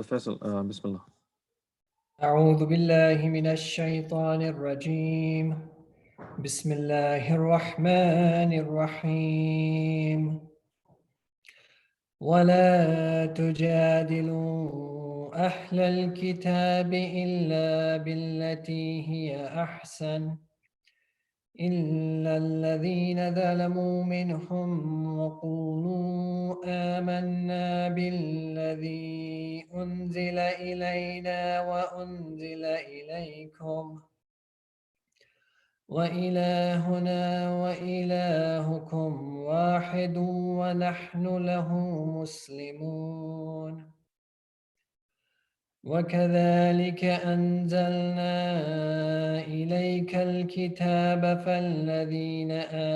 فيصل بسم الله. أعوذ بالله من الشيطان الرجيم. بسم الله الرحمن الرحيم. ولا تجادلوا أهل الكتاب إلا بالتي هي أحسن إلا الذين ظلموا منهم وقولوا آمنا بالذي أنزل إلينا وأنزل إليكم وإلهنا وإلهكم واحد ونحن له مسلمون. وكذلك أنزلنا إليك الكتاب فالذين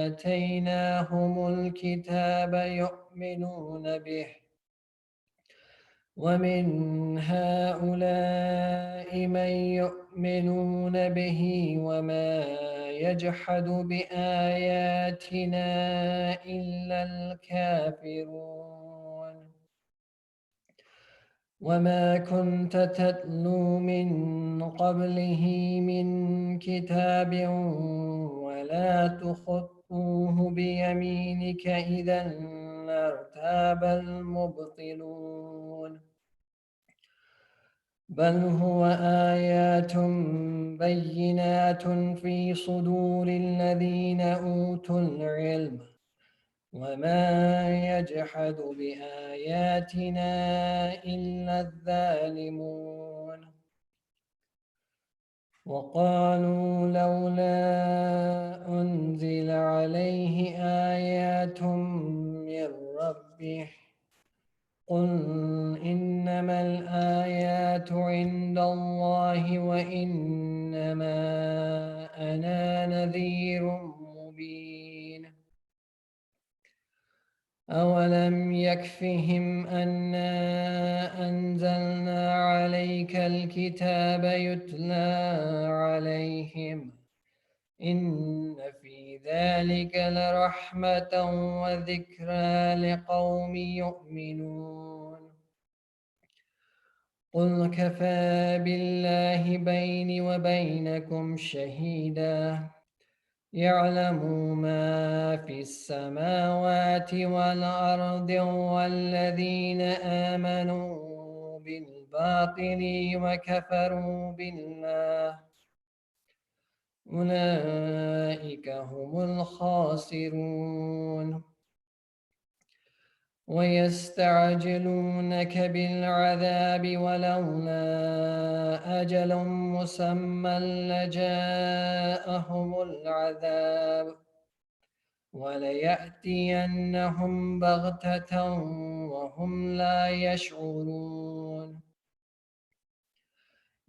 آتيناهم الكتاب يؤمنون به ومن هؤلاء من يؤمنون به وما يجحد بآياتنا إلا الكافرون. وما كنت تتلو من قبله من كتاب ولا تخطوه بيمينك إذا لارتاب المبطلون. بل هو آيات بينات في صدور الذين أوتوا العلم وما يجحد بآياتنا إلا الظالمون. وقالوا لولا أنزل عليه آيات من ربه قل إنما الآيات عند الله وإنما أنا نذير مبين. أولم يكفهم أنا أنزلنا عليك الكتاب يتلى عليهم إن في ذلك لرحمة وذكرى لقوم يؤمنون. قل كفى بالله بيني وبينكم شهيدا يعلم ما في السماوات والأرض والذين آمنوا بالباطل وكفروا بالله أولئك هم الخاسرون. ويستعجلونك بالعذاب ولولا أجل مسمى لجاءهم العذاب وليأتينهم بغتة وهم لا يشعرون.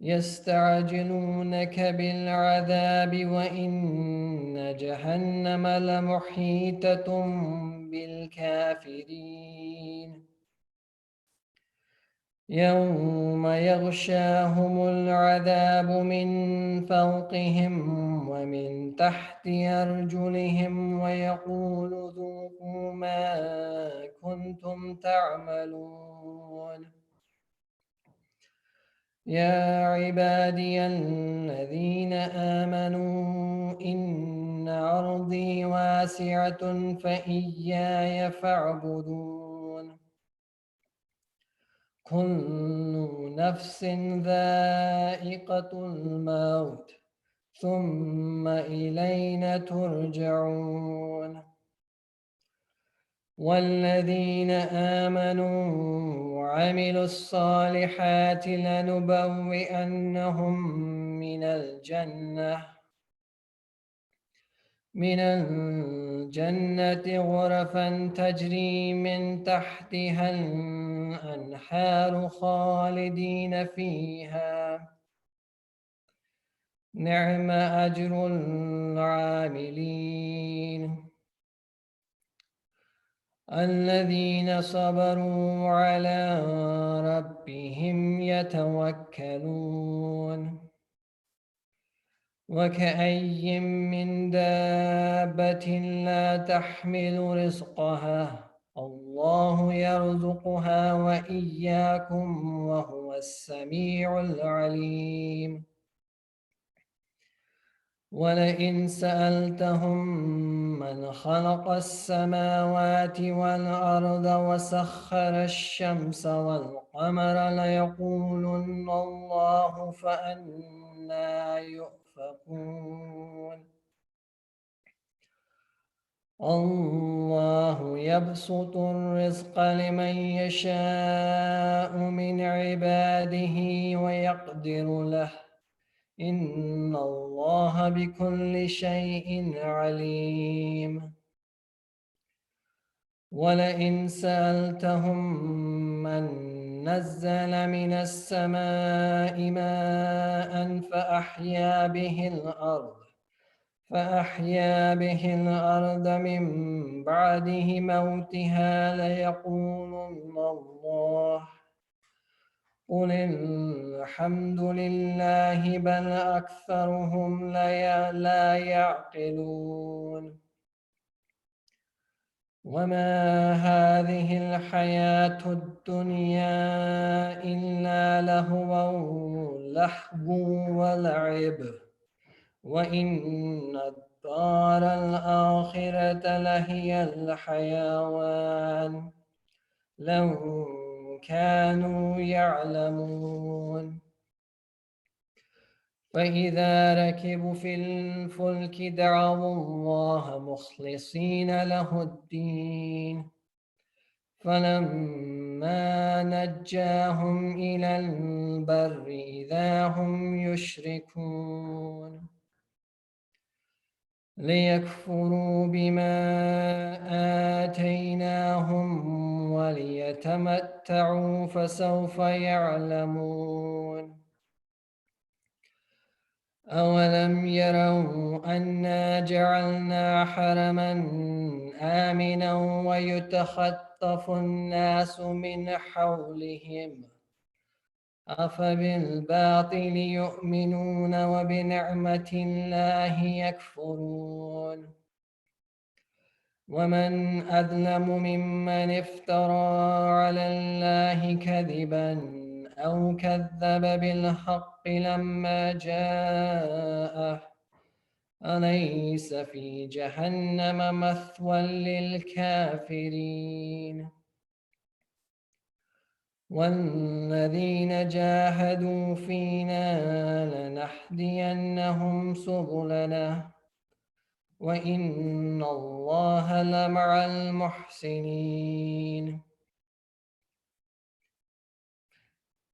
يستعجلونك بالعذاب وإن جهنم لمحيطة بالكافرين. يوم يغشاهم العذاب من فوقهم ومن تحت أرجلهم ويقول ذوقوا ما كنتم تعملون. يا عبادي الذين آمنوا إن أرضي واسعة فإياي فاعبدون. كل نفس ذائقة الموت ثم إلينا ترجعون. والذين آمنوا وعملوا الصالحات لنبوئنهم من الجنة غرفا تجري من تحتها الأنهار خالدين فيها نعم أجر العاملين. الذين صبروا على ربهم يتوكلون. وكأي من دابة لا تحمل رزقها الله يرزقها وإياكم وهو وهو السميع العليم. ولئن سألتهم من خلق السماوات والأرض وسخر الشمس والقمر ليقولن الله فأنى يؤفكون. الله يبسط الرزق لمن يشاء من عباده ويقدر له إن الله بكل شيء عليم. ولئن سألتهم من نزل من السماء ماء فأحيا به الأرض من بعده موتها ليقولن الله. قل الحمد لله بل أكثرهم لا يعقلون. وما هذه الحياة الدنيا إلا لهو ولعب وإن الدار الآخرة لهي الحيوان لو كانوا يعلمون. فإذا ركبوا في الفلك دعوا الله مخلصين له الدين فلما نجاهم إلى البر إذا هم يشركون. ليكفروا بما آتيناهم وليتمتعوا فسوف يعلمون. أولم يروا أنا جعلنا حرما آمنا ويتخطف الناس من حولهم أفبالباطل يؤمنون وبنعمة الله يكفرون. ومن أظلم ممن افترى على الله كذبا أو كذب بالحق لما جاءه أليس في جهنم مثوى للكافرين. والذين جاهدوا فينا لنهدينهم سبلنا وإن الله لمع المحسنين.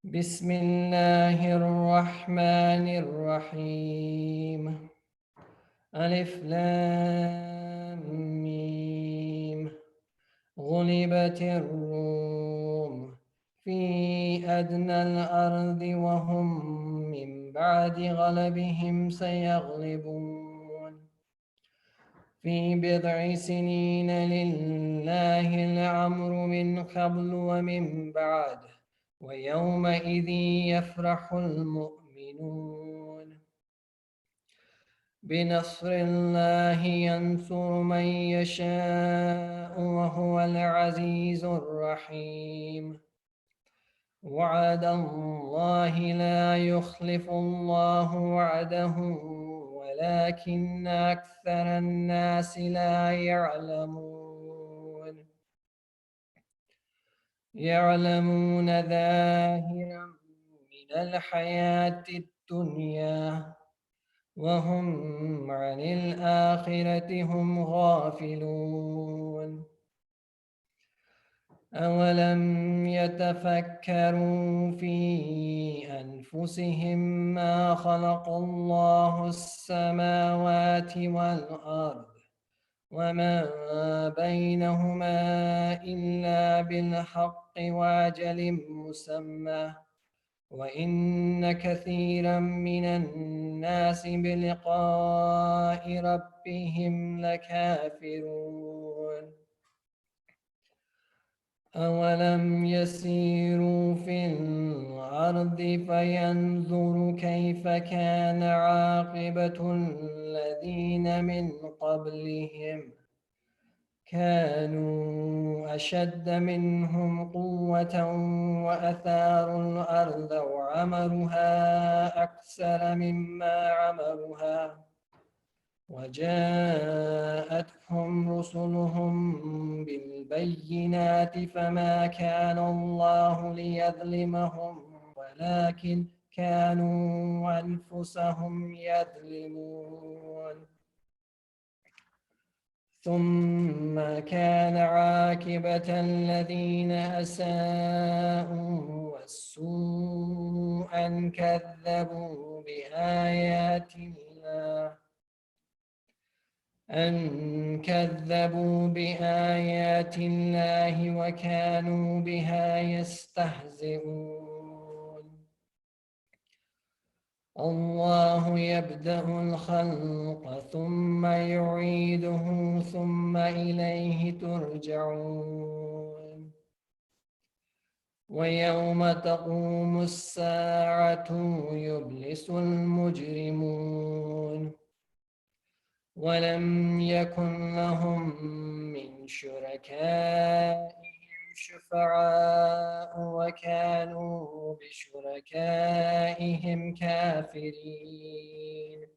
بسم الله الرحمن الرحيم. ألف لام ميم. غلبت الروم في أدنى الأرض وهم من بعد غلبهم سيغلبون في بضع سنين لله الأمر من قبل ومن بعد ويومئذ يفرح المؤمنون. بنصر الله ينصر من يشاء وهو العزيز الرحيم. وعد الله لا يخلف الله وعده ولكن أكثر الناس لا يعلمون. يعلمون ظاهرا من الحياة الدنيا وهم عن الآخرة هم غافلون. أولم يتفكروا في أنفسهم ما خلق الله السماوات والأرض وما بينهما إلا بالحق وأجل مسمى وإن كثيرا من الناس بلقاء ربهم لكافرون. أولم يسيروا في الأرض فينظروا كيف كان عاقبة الذين من قبلهم كانوا أشد منهم قوة وأثاروا الأرض وعمروها أكثر مما عمروها وجاءتهم رسلهم بالبينات فما كان الله ليظلمهم ولكن كانوا أنفسهم يظلمون ثم كان عاقبة الذين أساءوا والسوء أن كذبوا بآيات الله وكانوا بها يستهزئون الله يبدأ الخلق ثم يعيده ثم إليه ترجعون ويوم تقوم الساعة يبلس المجرمون ولم يكن لهم من شركائهم شفعاء وكانوا بشركائهم كافرين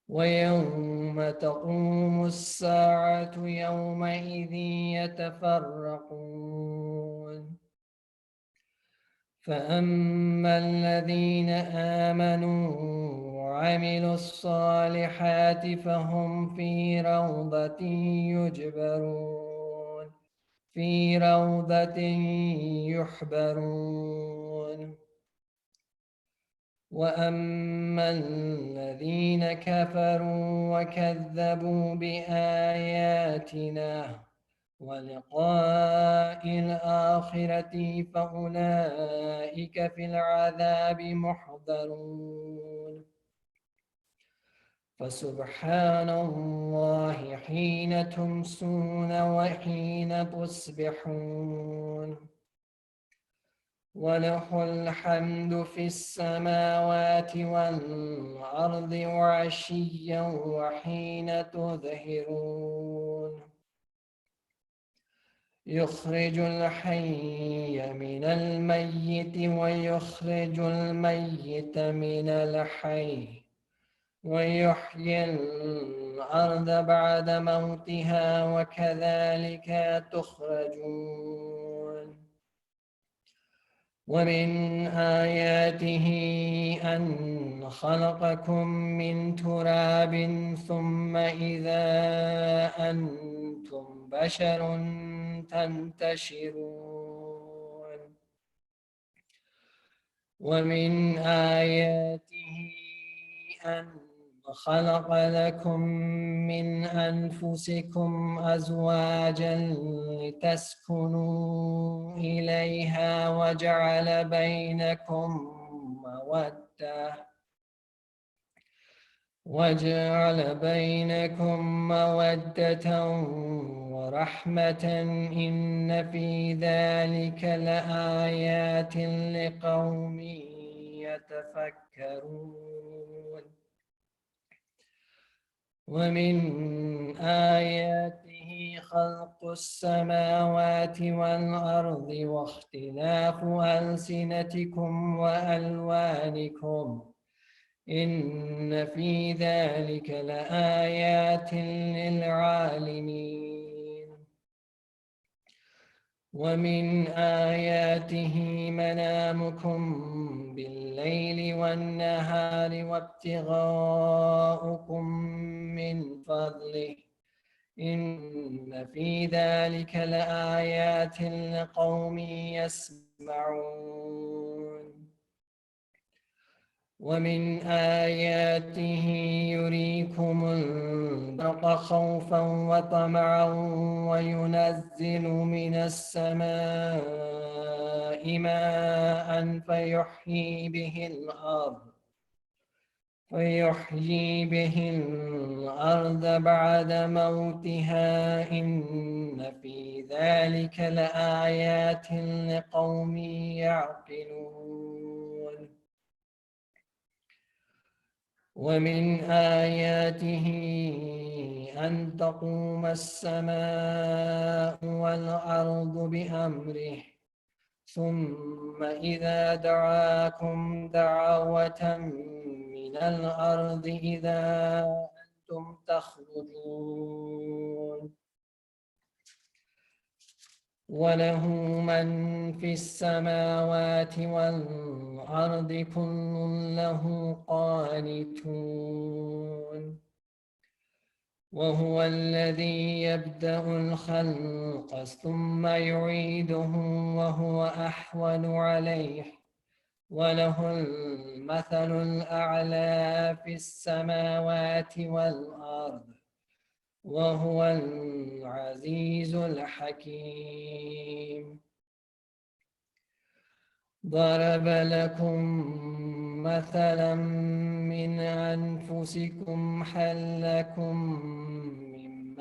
ويوم تقوم الساعة يومئذ يتفرقون فأما الذين آمنوا وعملوا الصالحات فهم في روضة يحبرون وأما الذين كفروا وكذبوا بآياتنا ولقاء الآخرة فأولئك في العذاب محضرون فسبحان الله حين تمسون وحين تصبحون وله الحمد في السماوات والأرض وعشيا وحين تظهرون يخرج الحي من الميت ويخرج الميت من الحي ويحيي الأرض بعد موتها وكذلك تخرجون ومن آياته أن خلقكم من تراب ثم إذا أنتم بشر تنتشرون ومن آياته أن خلق لكم من أنفسكم أزواجا لتسكنوا إليها وجعل بينكم مودة ورحمة إن في ذلك لآيات لقوم يتفكرون ومن آياته خلق السماوات والأرض واختلاف ألسنتكم وألوانكم إن في ذلك لآيات للعالمين ومن آياته منامكم بالليل والنهار وابتغاؤكم من فضله إن في ذلك لآيات لقوم يسمعون ومن آياته يريكم البرق خوفا وطمعا وينزل من السماء ماء فيحيي به الأرض بعد موتها إن في ذلك لآيات لقوم يعقلون ومن آياته أن تقوم السماء والأرض بأمره ثم إذا دعاكم دعوة من الأرض إذا أنتم تخرجون وله من في السماوات والأرض كل له قانتون وهو الذي يبدأ الخلق ثم يعيده وهو أحون عليه وله المثل الأعلى في السماوات والأرض وهو العزيز الحكيم ضرب لكم مثلا من أنفسكم هل لكم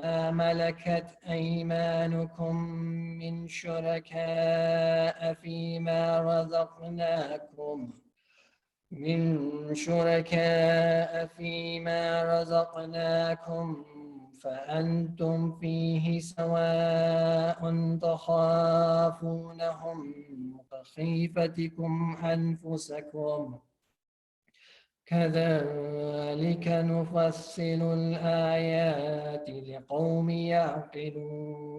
مما ملكت أيمانكم من شركاء فيما رزقناكم فأنتم فيه سواء تخافونهم كخيفتكم أنفسكم كذلك نفصل الآيات لقوم يعقلون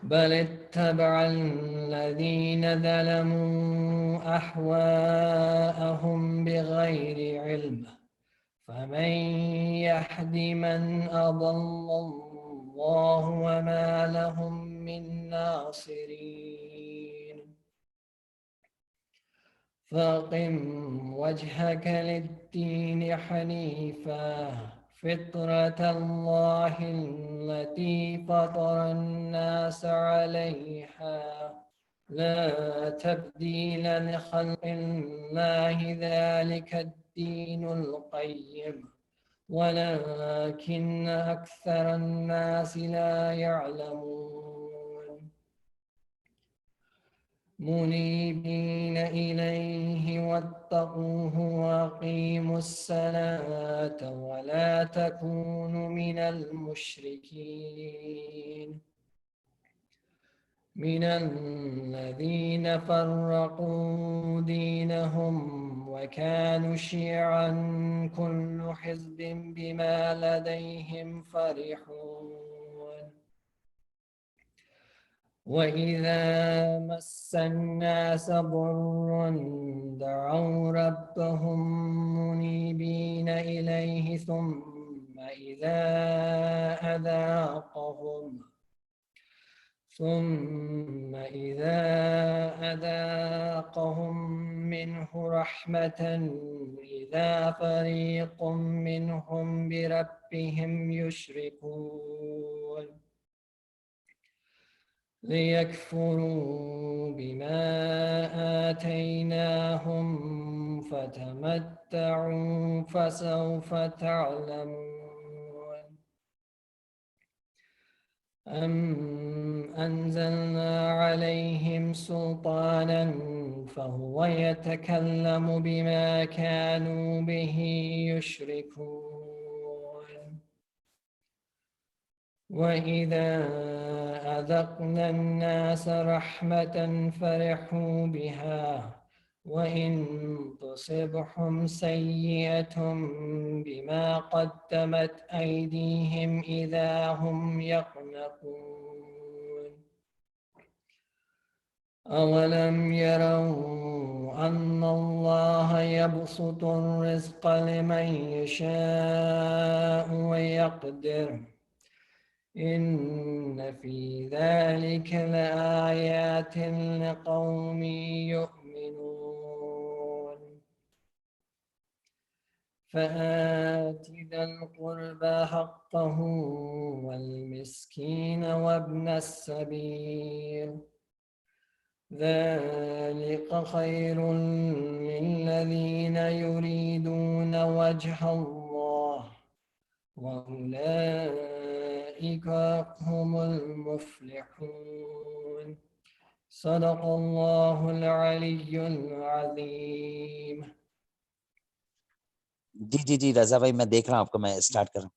بل اتبع الذين ظلموا أهواءهم بغير علم فمن يهد من أضل الله وما لهم من ناصرين فاقم وجهك للدين حنيفا فطرة الله التي فطر الناس عليها لا تبديل لخلق الله ذلك الدين القيم ولكن أكثر الناس لا يعلمون منيبين إليه واتقوه وأقيموا الصلاة ولا تكونوا من المشركين من الذين فرقوا دينهم وكانوا شيعا كل حزب بما لديهم فرحون وإذا مس الناس ضر دعوا ربهم منيبين إليه ثم إذا أذاقهم منه رحمة إذا فريق منهم بربهم يشركون ليكفروا بما آتيناهم فتمتعوا فسوف تعلمون أم أنزلنا عليهم سلطانا فهو يتكلم بما كانوا به يشركون وإذا أذقنا الناس رحمة فرحوا بها وإن تصبهم سيئة بما قدمت أيديهم إذا هم يقنطون أولم يروا أن الله يبسط الرزق لمن يشاء ويقدر إن في ذلك لآيات لقوم يؤمنون فآت ذا القربى حقه والمسكين وابن السبيل ذلك خير للذين يريدون وجه الله وأولئك هم المفلحون صدق الله العلي العظيم جی جی جی رضا بھائی میں دیکھ رہا ہوں آپ کو. میں اسٹارٹ کر رہا ہوں.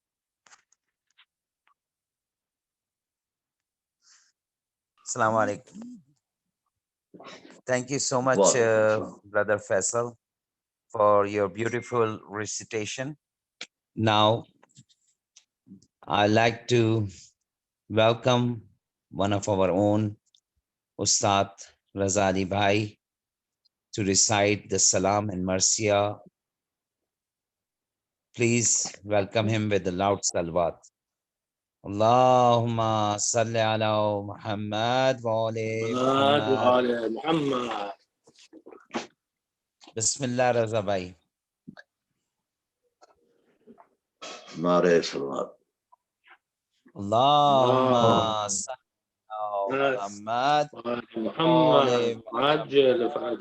السلام علیکم. Thank you so much, Brother Faisal, for your beautiful recitation. Now, I'd like to welcome one of our own, Ustad Razali Bhai, to recite the Salam and Marsiya. Please welcome him with the loud salawat. Allahumma salli ala Muhammad wa ali Muhammad. Bismillah Raza Bhai. نعرہ سلوات. Allahumma salli ala Muhammad wa ali Muhammad.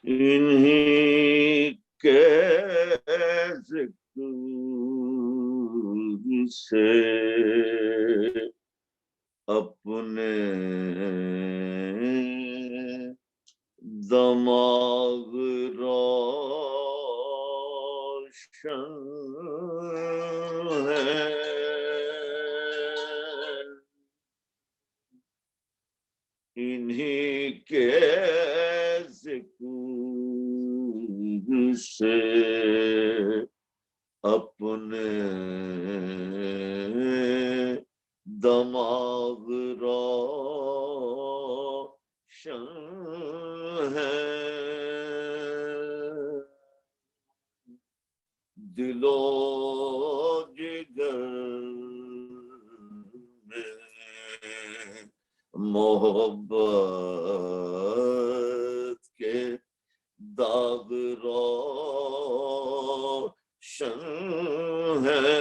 انہیں کے ذکر سے اپنے دماغ روشن ہے. انہیں کے ذکر سے اپنے دماغ روشن ہے. دل و جگر میں محبت کے داغ روشن ہے.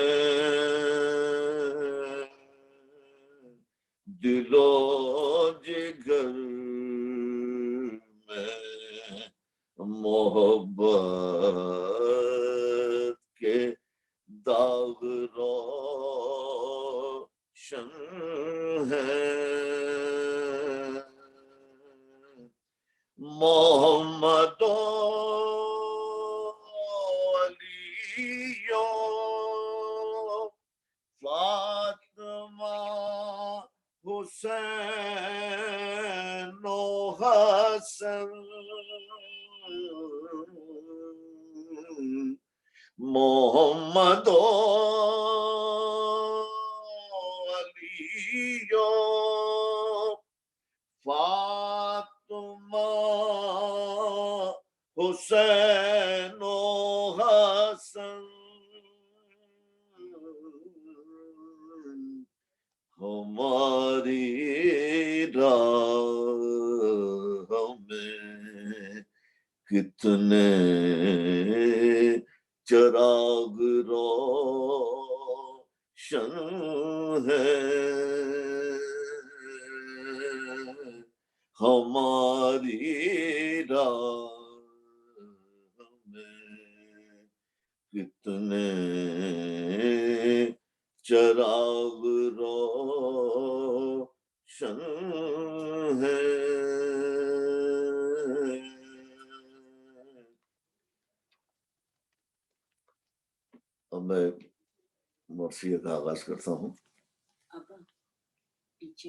دل و جگر میں محبت کے داغ روشن ہے. محمد علی فاطمہ حسین و حسن. محمد علی فاطمہ حسین و حسن. ہماری راہ میں کتنے چراغ روشن ہیں. ہماری راہ میں کتنے چراغ روشن ہیں. اب میں مرثیہ کا آغاز کرتا ہوں. پیچھے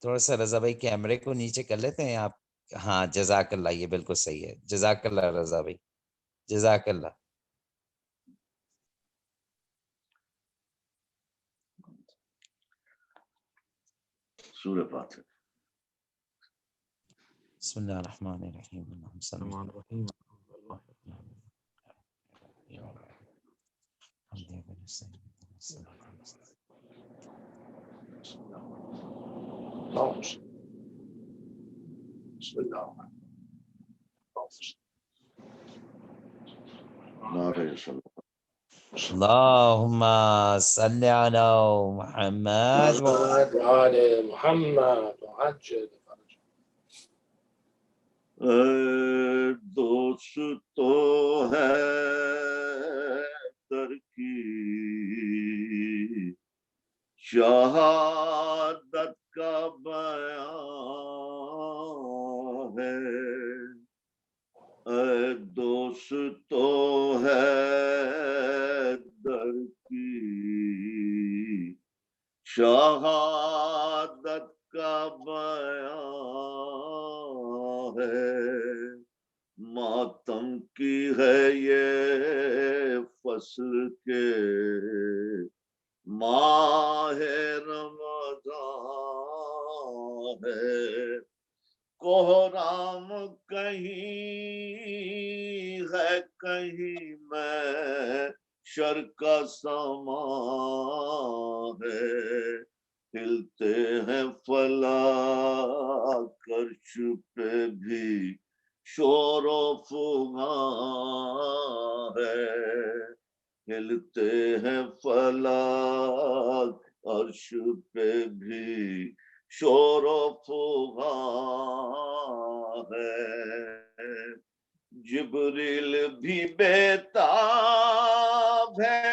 تھوڑا سا رضا بھائی کیمرے کو نیچے کر لیتے ہیں آپ. ہاں جزاک اللہ. یہ بالکل صحیح ہے. جزاک اللہ رضا بھائی. جزاک اللہ. سورہ فاتحہ. بسم اللہ الرحمن الرحیم. نعرہ صلی اللهم صل على محمد محمد وآل محمد وعجل فرجه. اے دوست تو ہے در کی شہادت کا بیان ہے، اے دوست تو ہے در کی شہادت کا بیان ہے، ماتم کی ہے یہ فصل کے ماہ رمضان ہے، کوہرام کہیں ہے کہیں میں شر کا سما ہے، ہلتے ہیں فلک عرش پہ بھی شور و فغاں ہے، ہلتے ہیں فلک عرش پہ بھی شور و فغاں ہے، جبریل بھی بیتاب ہے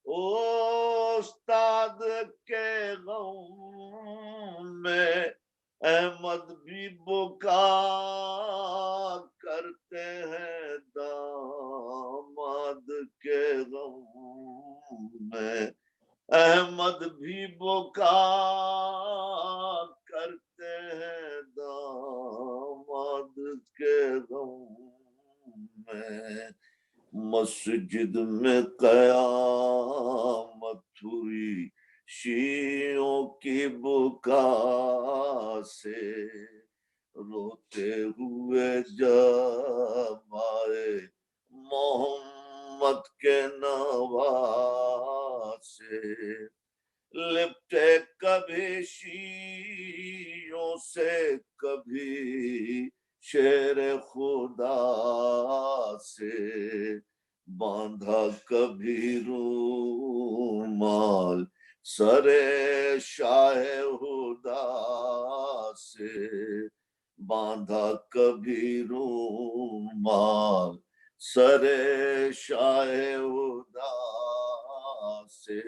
استاد کے غم میں، احمد بھی بکا کرتے ہیں داماد کے غم میں، احمد بھی بکا کرتے ہیں داماد کے غم میں، مسجد میں قیامت ہوئی شیعوں کی بکا سے، روتے ہوئے جمائے محمد کے نواسے، لپٹے کبھی شیعوں سے کبھی شیر خدا سے، باندھا کبھی رومال سر شاہ ہدا سے، باندھا کبھی رومال سر شاہ ہدا سے،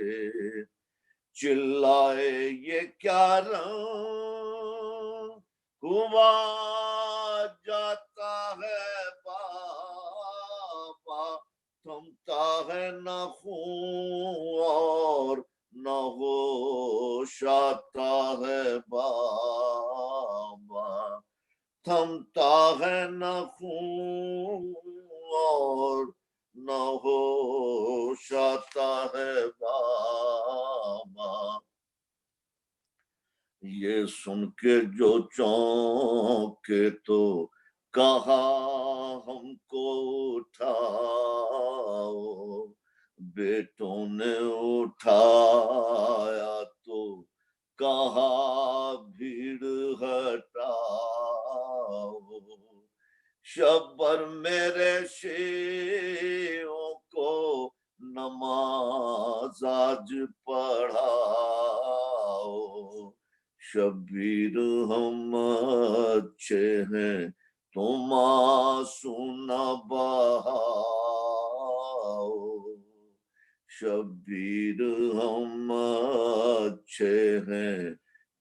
چلائے یہ کیا رنگ ہوا جاتا ہے بابا، تھمتا ہے نہ خون اور نہ ہوش آتا ہے بابا، تھمتا ہے نہ خون اور نہ ہوش آتا ہے بابا، یہ سن کے جو چونکے تو کہا ہم کو اٹھاؤ، بیٹوں نے اٹھایا تو کہا بھیڑ ہٹاؤ، شبر میرے شیعوں کو نماز آج پڑھاؤ، شبیر ہم اچھے ہیں تم آنسو نہ بہاؤ، شبیر ہم اچھے ہیں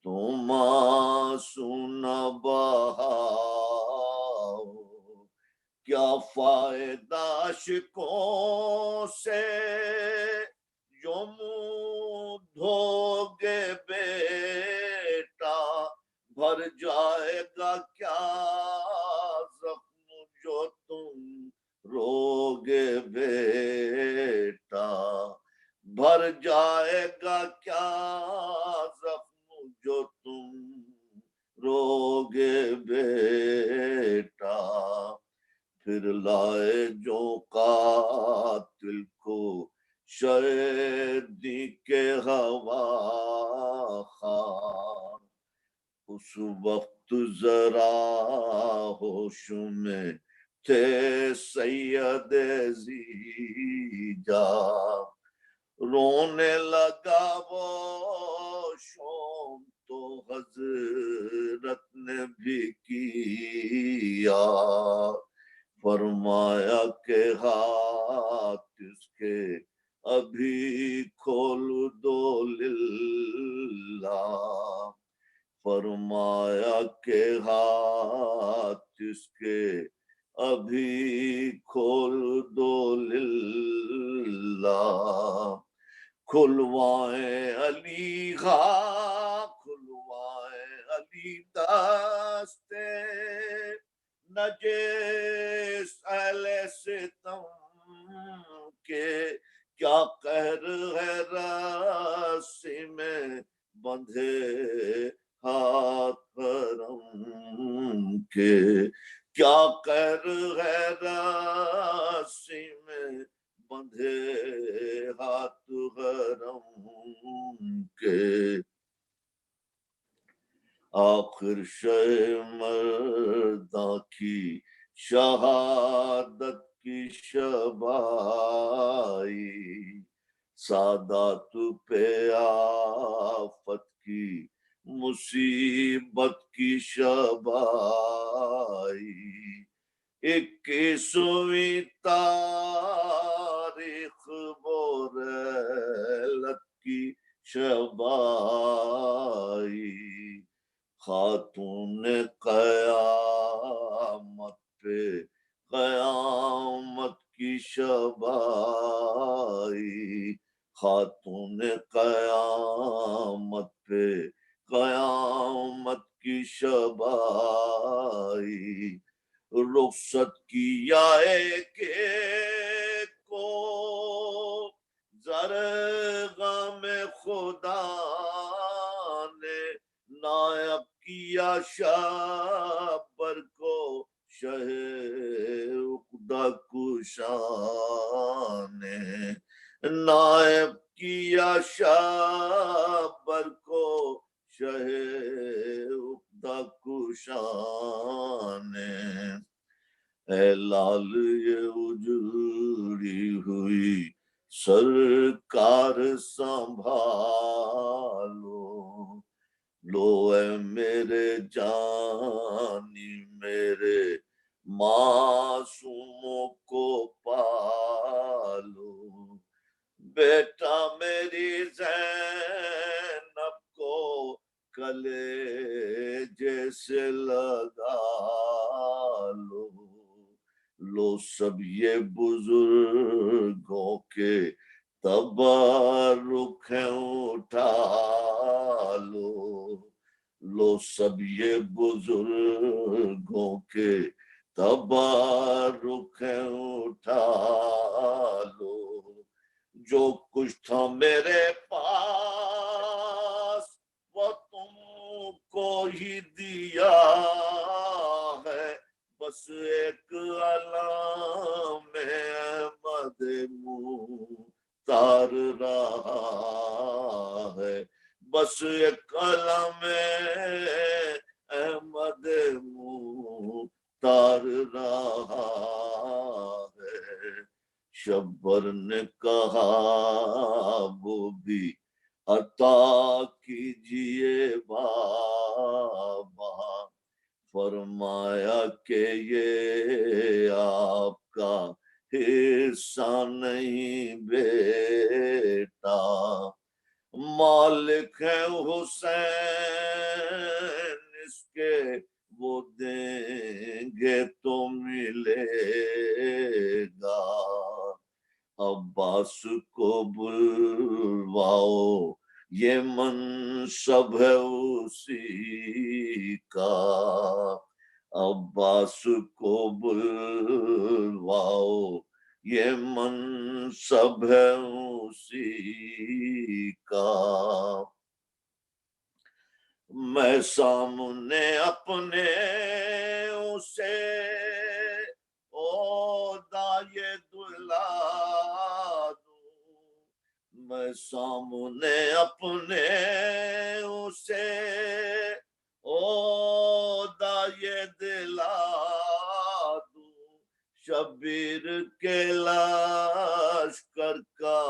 تم آنسو نہ بہاؤ، کیا فائدہ عاشقوں سے جو منہ دھوگے بیٹا، بھر جائے گا کیا زخم جو تم روگے بیٹا، بھر جائے گا کیا زخم جو تم روگے بیٹا، پھر لائے جو قاتل کو اس وقت ذرا ہوش میں تھے سید زیجا، رونے لگا وہ شوم تو حضرت نے بھی کیا، فرمایا کہ ہاتھ اس کے ابھی کھول دو للہ، فرمایا کہ ہاتھ اس کے ابھی کھول دو للہ، کھلوائیں علی کھلوائیں علی داستے نجس اہل ستم کے، کیا قہر ہے رسی میں بندھے ہاتھ حرم کے، کیا قہر ہے رسی میں بندھے ہاتھ حرم کے، آخر شے مرداں کی شہادت کی شب آئی، سادات پہ آفت کی مصیبت کی شب آئی، 21ویں تاریخ بوریلت کی شب آئی، خاتون قیامت پہ قیامت کی شب آئی، خاتون قیامت پہ قیامت کی شب آئی، رخصت کیا ایک ایک کو زرغم خدا نے، نائب کیا شابر کو شہ عقدہ کشا نے، نائب کیا شابر کو شہ عقدہ کشا نے، اے لال یہ اجڑی ہوئی سرکار سنبھالو، لو اے میرے جانی میرے معصوموں کو پالو، بیٹا میری زینب کو کلیجے سے لگا لو، لو سب یہ بزرگوں کے تبرک ہیں اٹھا لو، لو سب یہ بزرگوں کے تبرک ہیں اٹھا لو، جو کچھ تھا میرے پاس وہ تم کو ہی دیا ہے، بس ایک علام احمد مختار رہا ہے، بس ایک علام احمد مختار رہا ہے، شبر نے کہا وہ بھی عطا کیجئے بابا، فرمایا کہ یہ آپ کا حصہ نہیں بیٹا، مالک ہے حسین اس کے وہ دیں گے تو ملے گا، عباس کو بلواؤ یہ منصب ہے اسی کا، عباس کو بلواؤ یہ منصب ہے اسی کا، میں سامنے اپنے اسے عہدہ یہ دلا دوں، میں سامنے اپنے اسے شبیر کے لشکر کا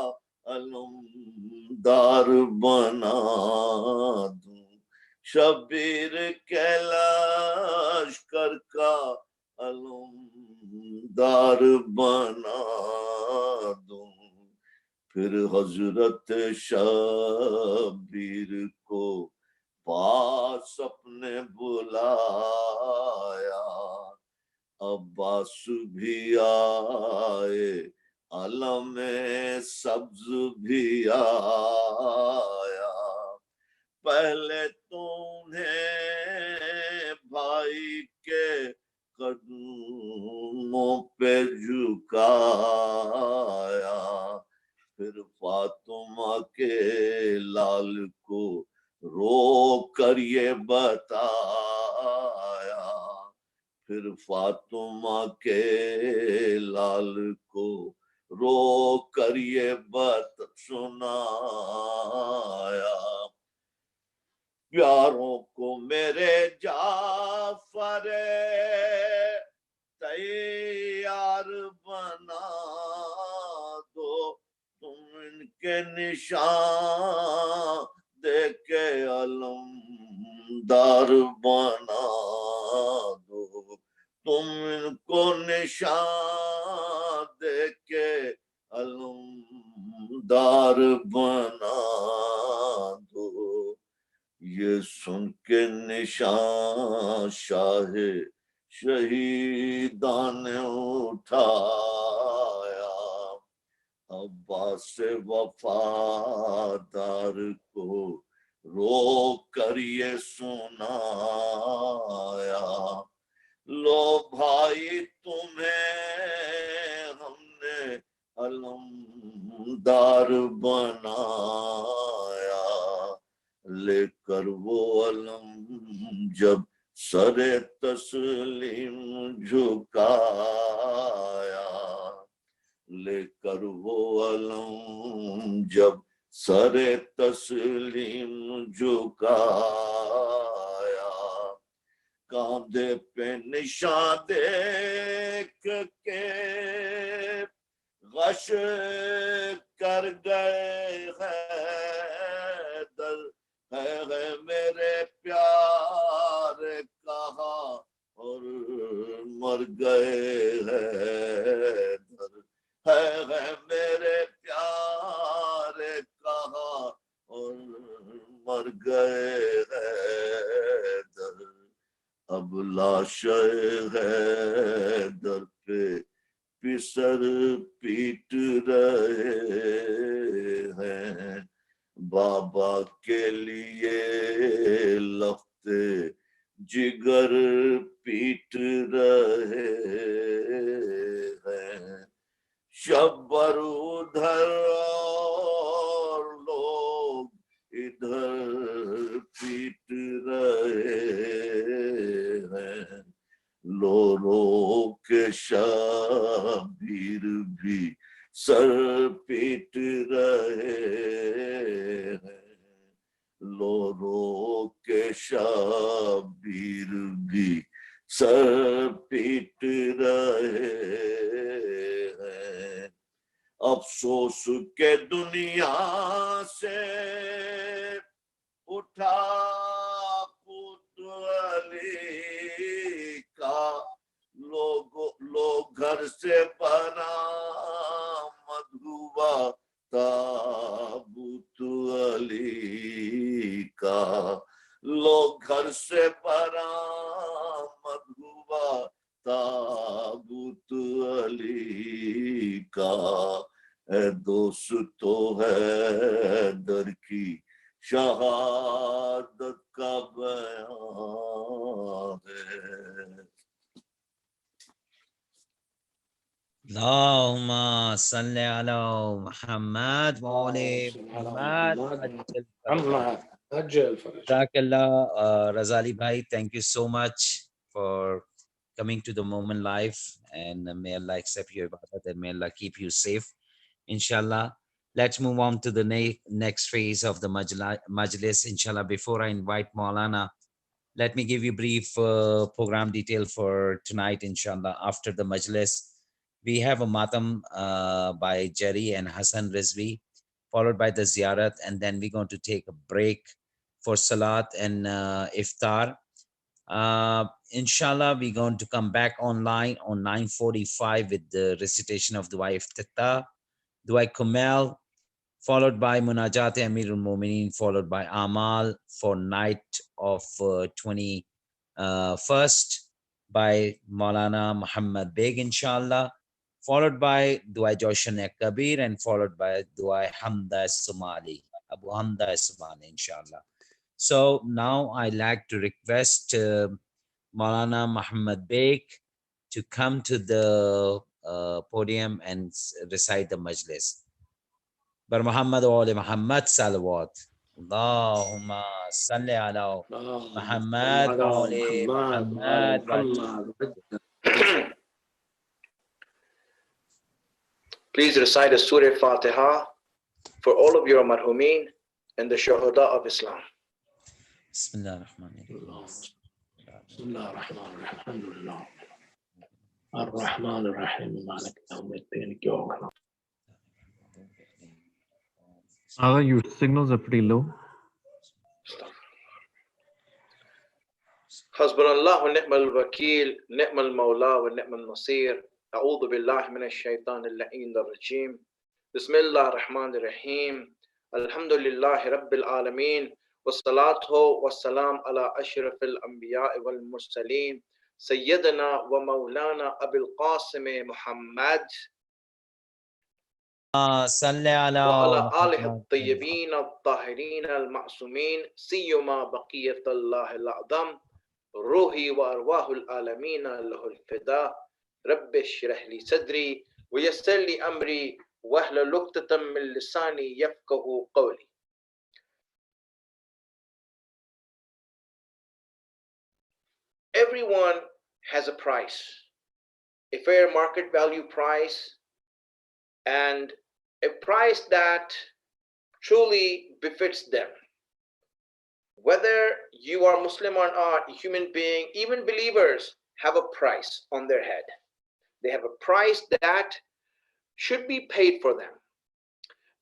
علمدار بنا دوں شبیر کے لشکر کا علمدار بنا دوں پھر حضرت شبیر کو پاس اپنے بلایا عباس بھی آئے علم سبز بھی آیا پہلے تو انہیں بھائی کے قدموں پہ جھکایا پھر فاطمہ کے لال کو رو کر یہ بتایا پھر فاطمہ کے لال کو رو کر یہ بات سنایا پیاروں کو میرے جعفر تیار بنا دو تم ان کے نشان دے کے علمدار بنا دو تم ان کو نشان دے کے علمدار بنا دو یہ سن کے نشان شاہ شہیدان نے اٹھایا عباس وفادار کو رو کر یہ سنایا لو بھائی تمہیں ہم نے علمدار بنایا لے کر وہ علم جب سر تسلیم جھکایا لے کر وہ علم جب سر تسلیم جھکایا کاندھے پہ نشان دیکھ کے غش کر گئے حیدر ہے میرے پیار کہا اور مر گئے حیدر ہے میرے پیار کہا اور مر گئے حیدر اب لاش حیدر پہ پسر پیٹ رہے ہیں بابا کے لیے لختے جگر پیٹ رہے ہیں شبر ادھر اور لوگ ادھر پیٹ رہے ہیں لو رو کے شبیر بھی سر پیٹ رہے ہیں لو رو کے شبیر بھی سر پیٹ رہے ہیں افسوس کے دنیا سے اٹھا پوت علی کا لوگ گھر سے برآمد ہوا تابوت علی کا لوگ گھر سے برآمد ہوا تابوت علی کا اے دوستو حیدر کی شہادت کا بیان ہے اللہم صلی علی محمد وعلی محمد محمد عجل فرج جزاک اللہ Raza Ali bhai, thank you so much for coming to the moment live, and may Allah accept your ibadat and may Allah keep you safe, inshallah. Let's move on to the next phase of the majlis, inshallah. Before I invite Maulana, let me give you brief program detail for tonight, inshallah. After the majlis, We have a matam by Jerry and Hassan Rizvi, followed by the ziyarat, and then we're going to take a break for salat and iftar. Inshallah, we're going to come back online on 9:45 with the recitation of Dua Iftitah, Dua Kumail, followed by Munajat Amirul Mumineen, followed by Amal for night of 21st by Maulana Muhammad Baig, inshallah, followed by Dua Joshan Kabir, and followed by Dua Hamda Somali, Abu Hamda Somali, inshallah. So now I like to request Maulana Muhammad Baig to come to the podium and recite the majlis. بر محمد و آل محمد صلوات. اللهم صل على محمد و آل محمد Please recite a Surah Fatiha for all of your marhumin and the Shuhada of Islam. بسم الله الرحمن الرحيم. بسم الله الرحمن الرحيم الحمد لله الرحمن الرحيم مالك يوم الدين إياك Your signals are pretty low. حسبنا الله ونعم الوكيل نعم المولى ونعم النصير أعوذ بالله من الشيطان اللعين الرجيم بسم الله الرحمن الرحيم الحمد لله رب العالمين والصلاة والسلام على أشرف الأنبياء والمرسلين سيدنا ومولانا أبي القاسم محمد صل على وعلى آله محمد. الطيبين الطاهرين المعصومين سيما بقية الله الأعظم روحي وأرواح العالمين له الفداء رب اشرح لي صدري ويسر لي أمري واحلل عقدة من لساني يفقهوا قولي. Everyone has a price, a fair market value price, and a price that truly befits them. Whether you are Muslim or not, a human being, even believers have a price on their head. They have a price that should be paid for them.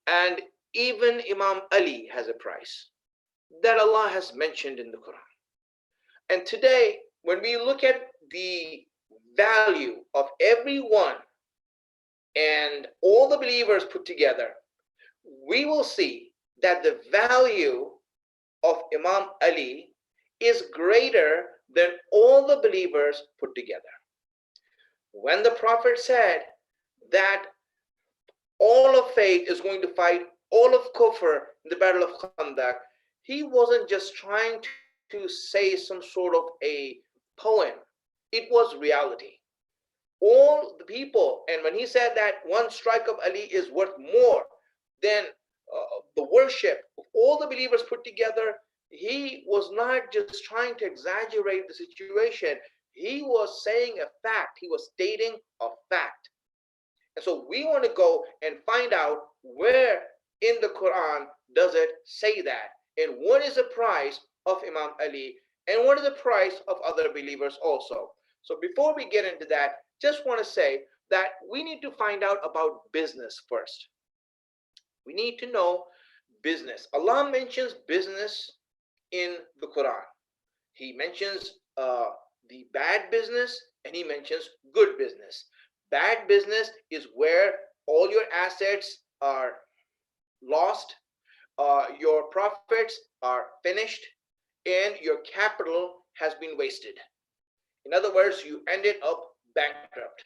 And even Imam Ali has a price that Allah has mentioned in the Quran. And today, when we look at the value of everyone and all the believers put together, we will see that the value of Imam Ali is greater than all the believers put together. When the Prophet said that all of faith is going to fight all of Kufr in the Battle of Khandaq, he wasn't just trying to say some sort of a poem. It was reality. All the people, and when he said that one strike of Ali is worth more than the worship of all the believers put together, he was not just trying to exaggerate the situation. He was saying a fact. He was stating a fact. And so we want to go and find out where in the Quran does it say that, and what is the price of Imam Ali, and what is the price of other believers also. So before we get into that, just want to say that we need to find out about business first. We need to know business. Allah mentions business in the Quran. He mentions the bad business and he mentions good business. Bad business is where all your assets are lost, your profits are finished, and your capital has been wasted. In other words, you ended up bankrupt.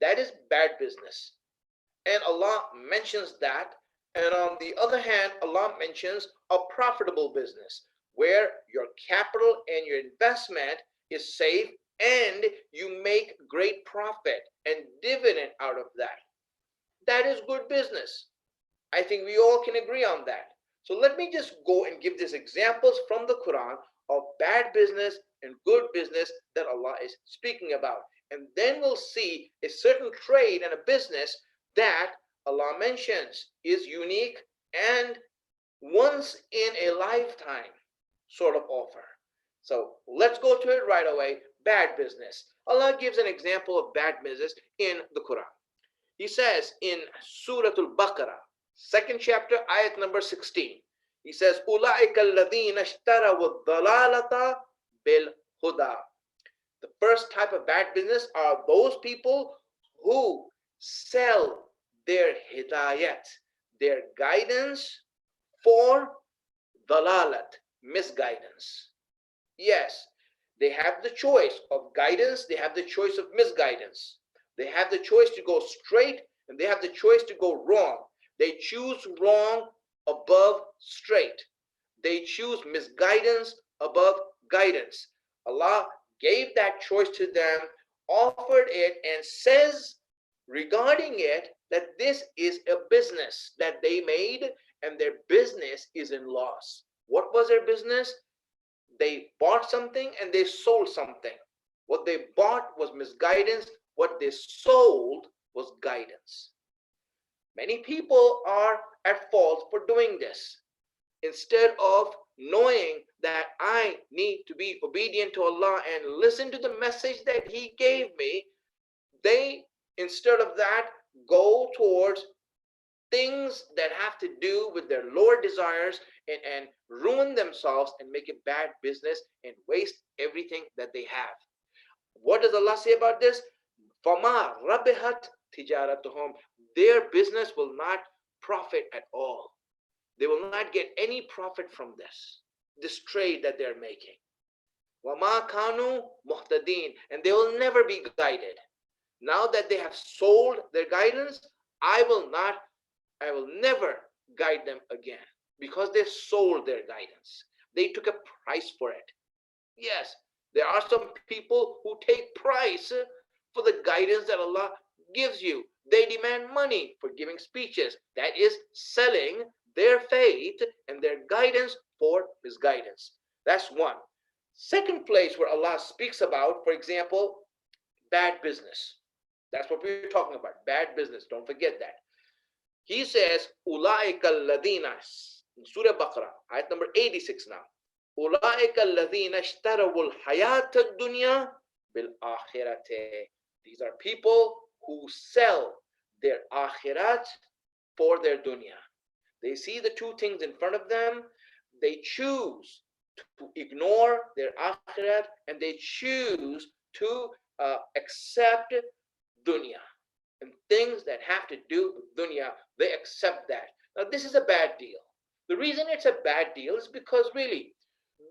That is bad business. And Allah mentions that. And on the other hand, Allah mentions a profitable business where your capital and your investment is safe and you make great profit and dividend out of that. That is good business. I think we all can agree on that. So let me just go and give these examples from the Quran of bad business and good business that Allah is speaking about. And then we'll see a certain trade and a business that Allah mentions is unique and once in a lifetime sort of offer. So let's go to it right away. bad business. Allah gives an example of bad business in the Quran. He says in Surah Al-Baqarah, second chapter, ayat number 16, he says, أُولَٰئِكَ الَّذِينَ اشْتَرَوُا الضَّلَالَةَ بِالْهُدَى. The first type of bad business are those people who sell their hidayat, their guidance, for dalalat, misguidance. Yes, they have the choice of guidance, they have the choice of misguidance. They have the choice to go straight and they have the choice to go wrong. They choose wrong above straight. They choose misguidance above guidance. Allah gave that choice to them, offered it, and says regarding it that this is a business that they made and their business is in loss. What was their business? They bought something and they sold something. What they bought was misguidance. What they sold was guidance. Many people are at fault for doing this. Instead of knowing that I need to be obedient to Allah and listen to the message that He gave me, they, instead of that, go towards things that have to do with their lower desires and ruin themselves and make a bad business and waste everything that they have. What does Allah say about this? فَمَا رَبِحَتْ تِجَارَتُهُمْ. Their business will not profit at all. They will not get any profit from this trade that they're making. وَمَا كَانُوا مُهْتَدِينَ. And they will never be guided. Now that they have sold their guidance, I will never guide them again because they sold their guidance. They took a price for it. Yes, there are some people who take price for the guidance that Allah gives you. They demand money for giving speeches. That is selling their faith and their guidance for misguidance. That's one. Second place where Allah speaks about, for example, bad business. That's what we're talking about, bad business. Don't forget that. He says, أُولَٰئِكَ الَّذِينَ, in Surah Baqarah, ayat number 86 now. أُولَٰئِكَ الَّذِينَ اشْتَرَوُا الْحَيَاةَ الدُّنْيَا بِالْآخِرَةِ. These are people who sell their akhirat for their dunya. They see the two things in front of them. They choose to ignore their akhirat and they choose to accept dunya. And things that have to do with dunya, they accept that. Now, this is a bad deal. The reason it's a bad deal is because really,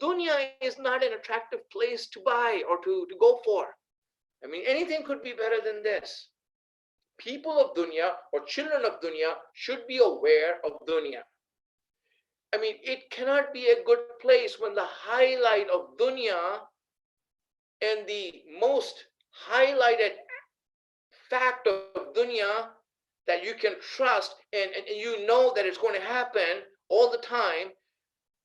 dunya is not an attractive place to buy or to go for. I mean, anything could be better than this. People of dunya or children of dunya should be aware of dunya. I mean, it cannot be a good place when the highlight of dunya and the most highlighted fact of dunya that you can trust and you know that it's going to happen all the time,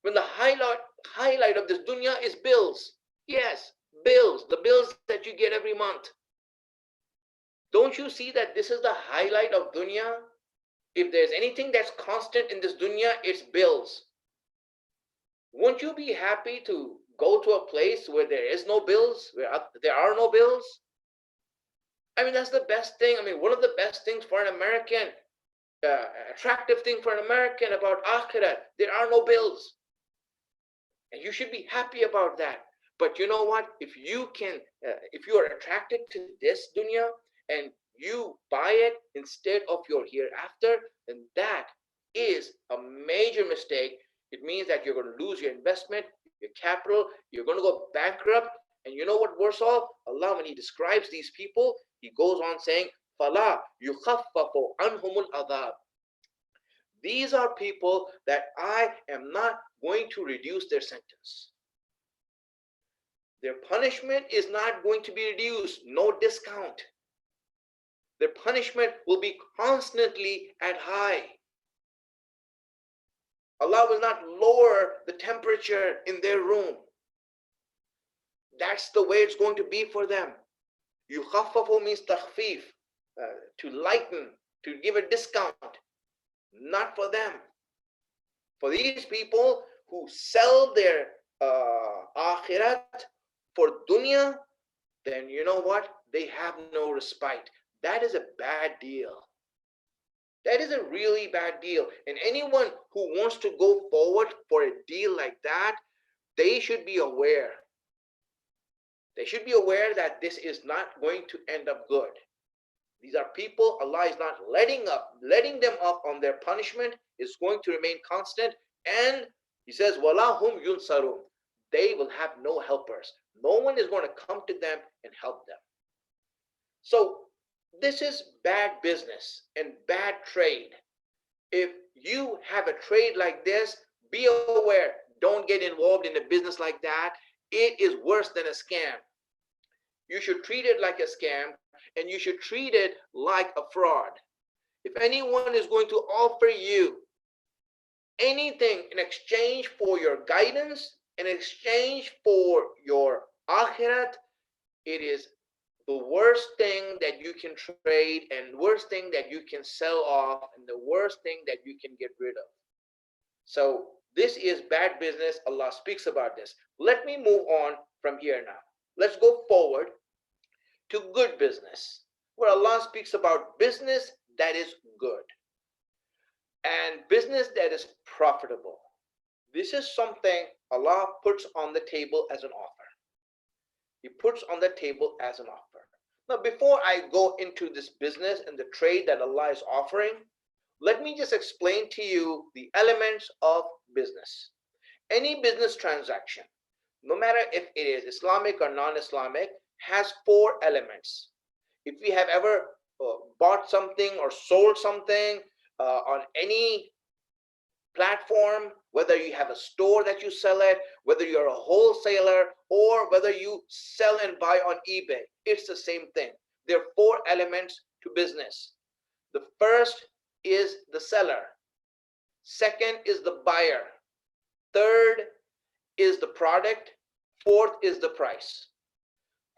when the highlight of this dunya is bills. Yes, bills, the bills that you get every month. Don't you see that this is the highlight of dunya? If there's anything that's constant in this dunya, it's bills. Won't you be happy to go to a place where there is no bills, where there are no bills? I mean, that's the best thing. I mean, one of the best things for an American, attractive thing for an American about akhirat, there are no bills. And you should be happy about that. But you know what? If you are attracted to this dunya and you buy it instead of your hereafter, then that is a major mistake. It means that you're going to lose your investment, your capital, you're going to go bankrupt. And you know what worse off? Allah, when He describes these people, He goes on saying, فَلَا يُخَفَّفُ عَنْهُمُ الْعَذَابِ. These are people that I am not going to reduce their sentence. Their punishment is not going to be reduced, no discount. Their punishment will be constantly at high. Allah will not lower the temperature in their room. That's the way it's going to be for them. Yukhaffafu means takhfif, to lighten, to give a discount. Not for them. For these people who sell their akhirat for dunya, then you know what? They have no respite. That is a bad deal. That is a really bad deal. And anyone who wants to go forward for a deal like that, they should be aware. They should be aware that this is not going to end up good. These are people Allah is not letting them up on their punishment. Is going to remain constant. And He says, "Wala hum yunsarun." They will have no helpers. No one is going to come to them and help them. So this is bad business and bad trade. If you have a trade like this, be aware. Don't get involved in a business like that. It is worse than a scam. You should treat it like a scam, and you should treat it like a fraud. If anyone is going to offer you anything in exchange for your guidance, in exchange for your akhirat, it is the worst thing that you can trade and worst thing that you can sell off and the worst thing that you can get rid of. So this is bad business. Allah speaks about this. Let me move on from here now. Let's go forward to good business, where Allah speaks about business that is good and business that is profitable. This is something Allah puts on the table as an offer. He puts on the table as an offer. Now, before I go into this business and the trade that Allah is offering, let me just explain to you the elements of business. Any business transaction, no matter if it is Islamic or non-Islamic, has 4 elements. If we have ever bought something or sold something on any platform, whether you have a store that you sell at, whether you're a wholesaler, or whether you sell and buy on eBay, it's the same thing. There are 4 elements to business. The first is the seller. Second is the buyer. Third is the product. Fourth is the price.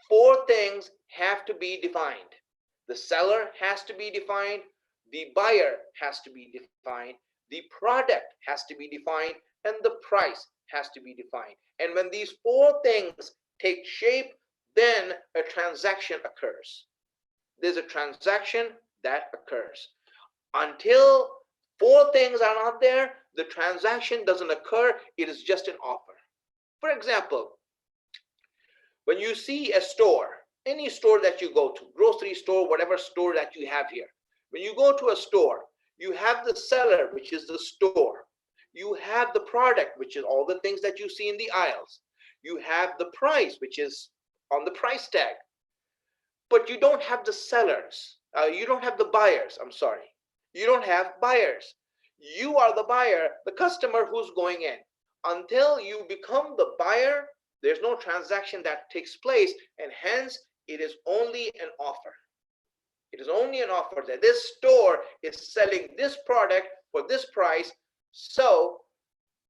4 things have to be defined. The seller has to be defined. The buyer has to be defined. The product has to be defined. And the price has to be defined. And when these 4 things take shape, then a transaction occurs. There's a transaction that occurs. Until 4 things are not there, the transaction doesn't occur. It is just an offer. For example, when you see a store, any store that you go to, grocery store, whatever store that you have here, when you go to a store, you have the seller, which is the store. You have the product, which is all the things that you see in the aisles. You have the price, which is on the price tag. But you don't have the sellers. You don't have the buyers. I'm sorry. You don't have buyers. You are the buyer, the customer who's going in. Until you become the buyer, there's no transaction that takes place, and hence it is only an offer. It is only an offer that this store is selling this product for this price, so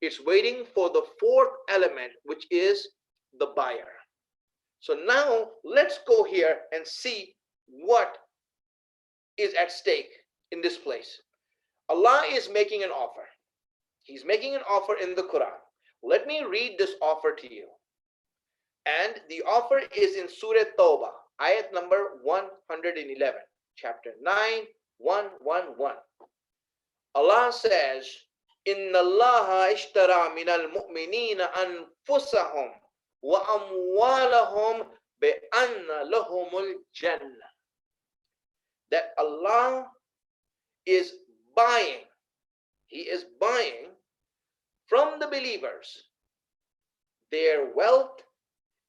it's waiting for the 4th element, which is the buyer. So now let's go here and see what is at stake in this place. Allah is making an offer. He's making an offer in the Quran. Let me read this offer to you. And the offer is in Surah Tawbah, ayat number 111, chapter 9, 111. Allah says, Inna Allaha ishtara minal mu'minina anfusahum wa amwalahum bi anna lahumul jannah. That Allah is buying, He is buying from the believers their wealth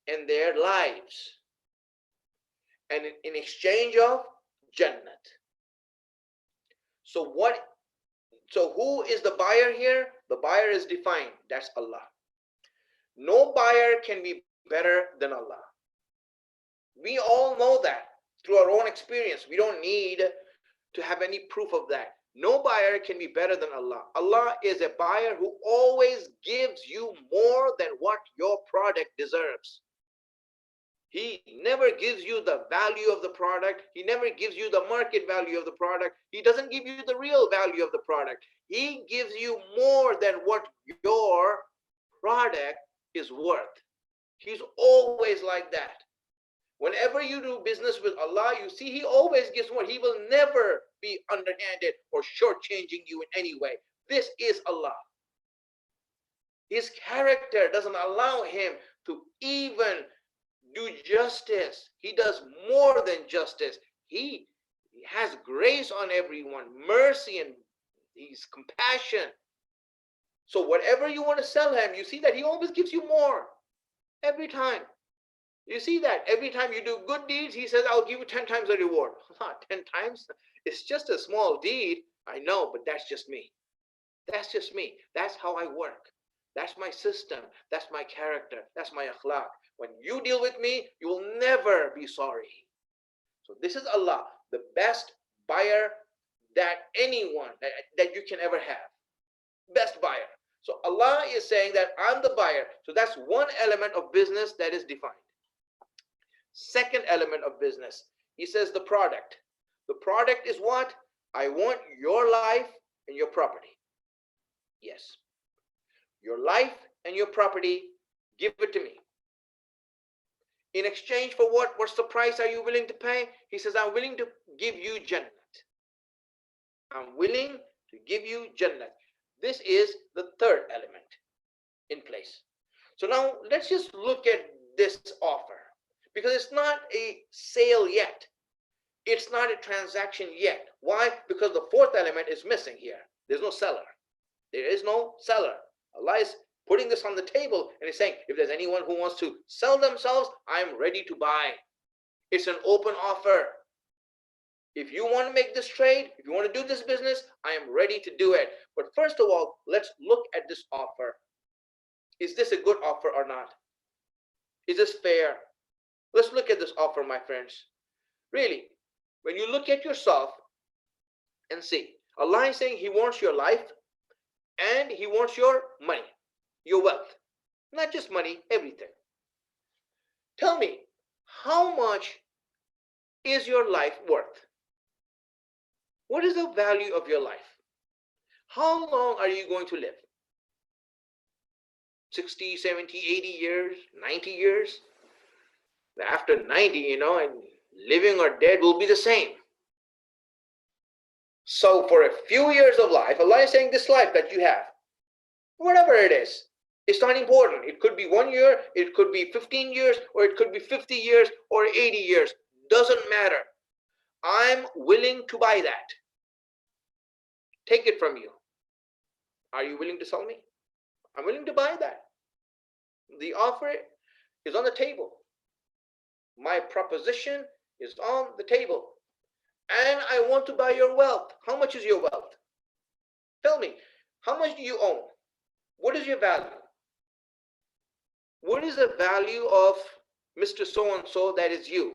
and their lives, and in exchange of Jannat. So who is the buyer here? The buyer is defined. That's Allah. No buyer can be better than Allah. We all know that through our own experience. We don't need to have any proof of that. No buyer can be better than Allah. Allah is a buyer who always gives you more than what your product deserves. He never gives you the value of the product. He never gives you the market value of the product. He doesn't give you the real value of the product. He gives you more than what your product is worth. He's always like that. Whenever you do business with Allah, you see He always gives more. He will never be underhanded or shortchanging you in any way. This is Allah. His character doesn't allow Him to even do justice. He does more than justice. He has grace on everyone, mercy, and He's compassion. So whatever you want to sell Him, you see that He always gives you more every time. You see that every time you do good deeds, He says, I'll give you 10 times the reward. Not 10 times. It's just a small deed. I know, but that's just me. That's just me. That's how I work. That's my system. That's my character. That's my akhlaq. When you deal with me, you will never be sorry. So this is Allah, the best buyer that anyone, that you can ever have. Best buyer. So Allah is saying that I'm the buyer. So that's one element of business that is defined. Second element of business, He says the product. The product is what? I want your life and your property. Yes. Your life and your property, give it to me. In exchange for what? What's the price are you willing to pay? He says, I'm willing to give you Jannat. I'm willing to give you Jannat. This is the third element in place. So now let's just look at this offer, because it's not a sale yet. It's not a transaction yet. Why? Because the fourth element is missing here. There's no seller. There is no seller. Allah is putting this on the table and He's saying, if there's anyone who wants to sell themselves, I'm ready to buy. It's an open offer. If you want to make this trade, if you want to do this business, I am ready to do it. But first of all, let's look at this offer. Is this a good offer or not? Is this fair? Let's look at this offer, my friends. Really, when you look at yourself and see, Allah is saying He wants your life and He wants your money, your wealth. Not just money, everything. Tell me, how much is your life worth? What is the value of your life? How long are you going to live? 60, 70, 80 years, 90 years? After 90, and living or dead will be the same. So for a few years of life, Allah is saying this life that you have, whatever it is, it's not important. It could be 1 year, it could be 15 years, or it could be 50 years or 80 years. Doesn't matter. I'm willing to buy that. Take it from you. Are you willing to sell me? I'm willing to buy that. The offer is on the table. My proposition is on the table. And I want to buy your wealth. How much is your wealth? Tell me, how much do you own? What is your value? What is the value of Mr. So-and-so that is you?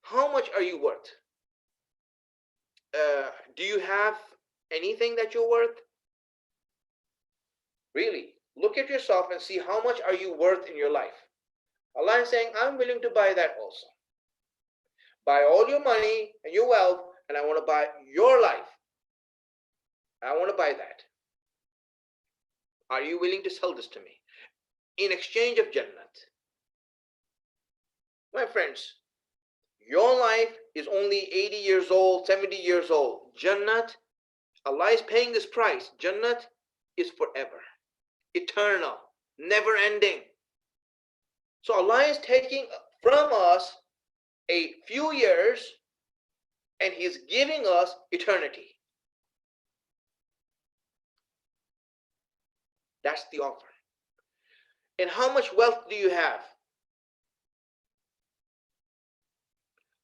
How much are you worth? Do you have anything that you're worth? Really, look at yourself and see how much are you worth in your life. Allah is saying, I'm willing to buy that also. Buy all your money and your wealth, and I want to buy your life. I want to buy that. Are you willing to sell this to me in exchange of Jannat? My friends, your life is only 80 years old, 70 years old. Jannat, Allah is paying this price. Jannat is forever, eternal, never ending. So Allah is taking from us a few years and He's giving us eternity. That's the offer. And how much wealth do you have?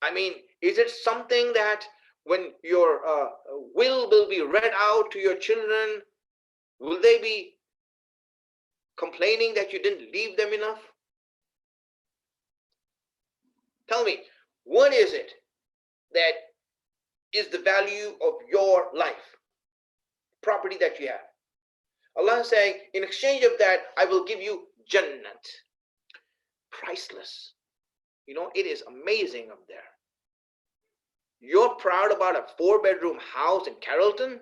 I mean, is it something that when your will be read out to your children, will they be complaining that you didn't leave them enough? Tell me, what is it that is the value of your life, property that you have? Allah is saying, in exchange of that, I will give you Jannat. Priceless. It is amazing up there. You're proud about a 4-bedroom house in Carrollton?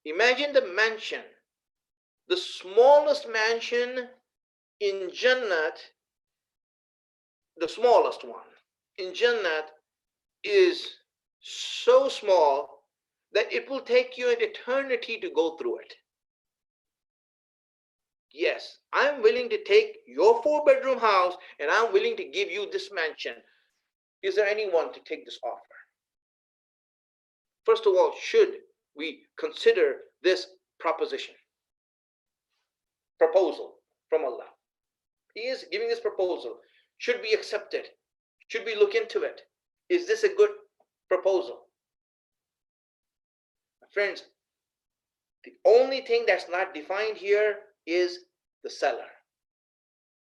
Imagine the mansion, the smallest mansion in Jannat the smallest one in Jannah is so small that it will take you an eternity to go through it. Yes, I'm willing to take your 4-bedroom house and I'm willing to give you this mansion. Is there anyone to take this offer? First of all, should we consider this proposition, proposal from Allah? He is giving this proposal. Should we accept it? Should we look into it? Is this a good proposal? Friends, the only thing that's not defined here is the seller.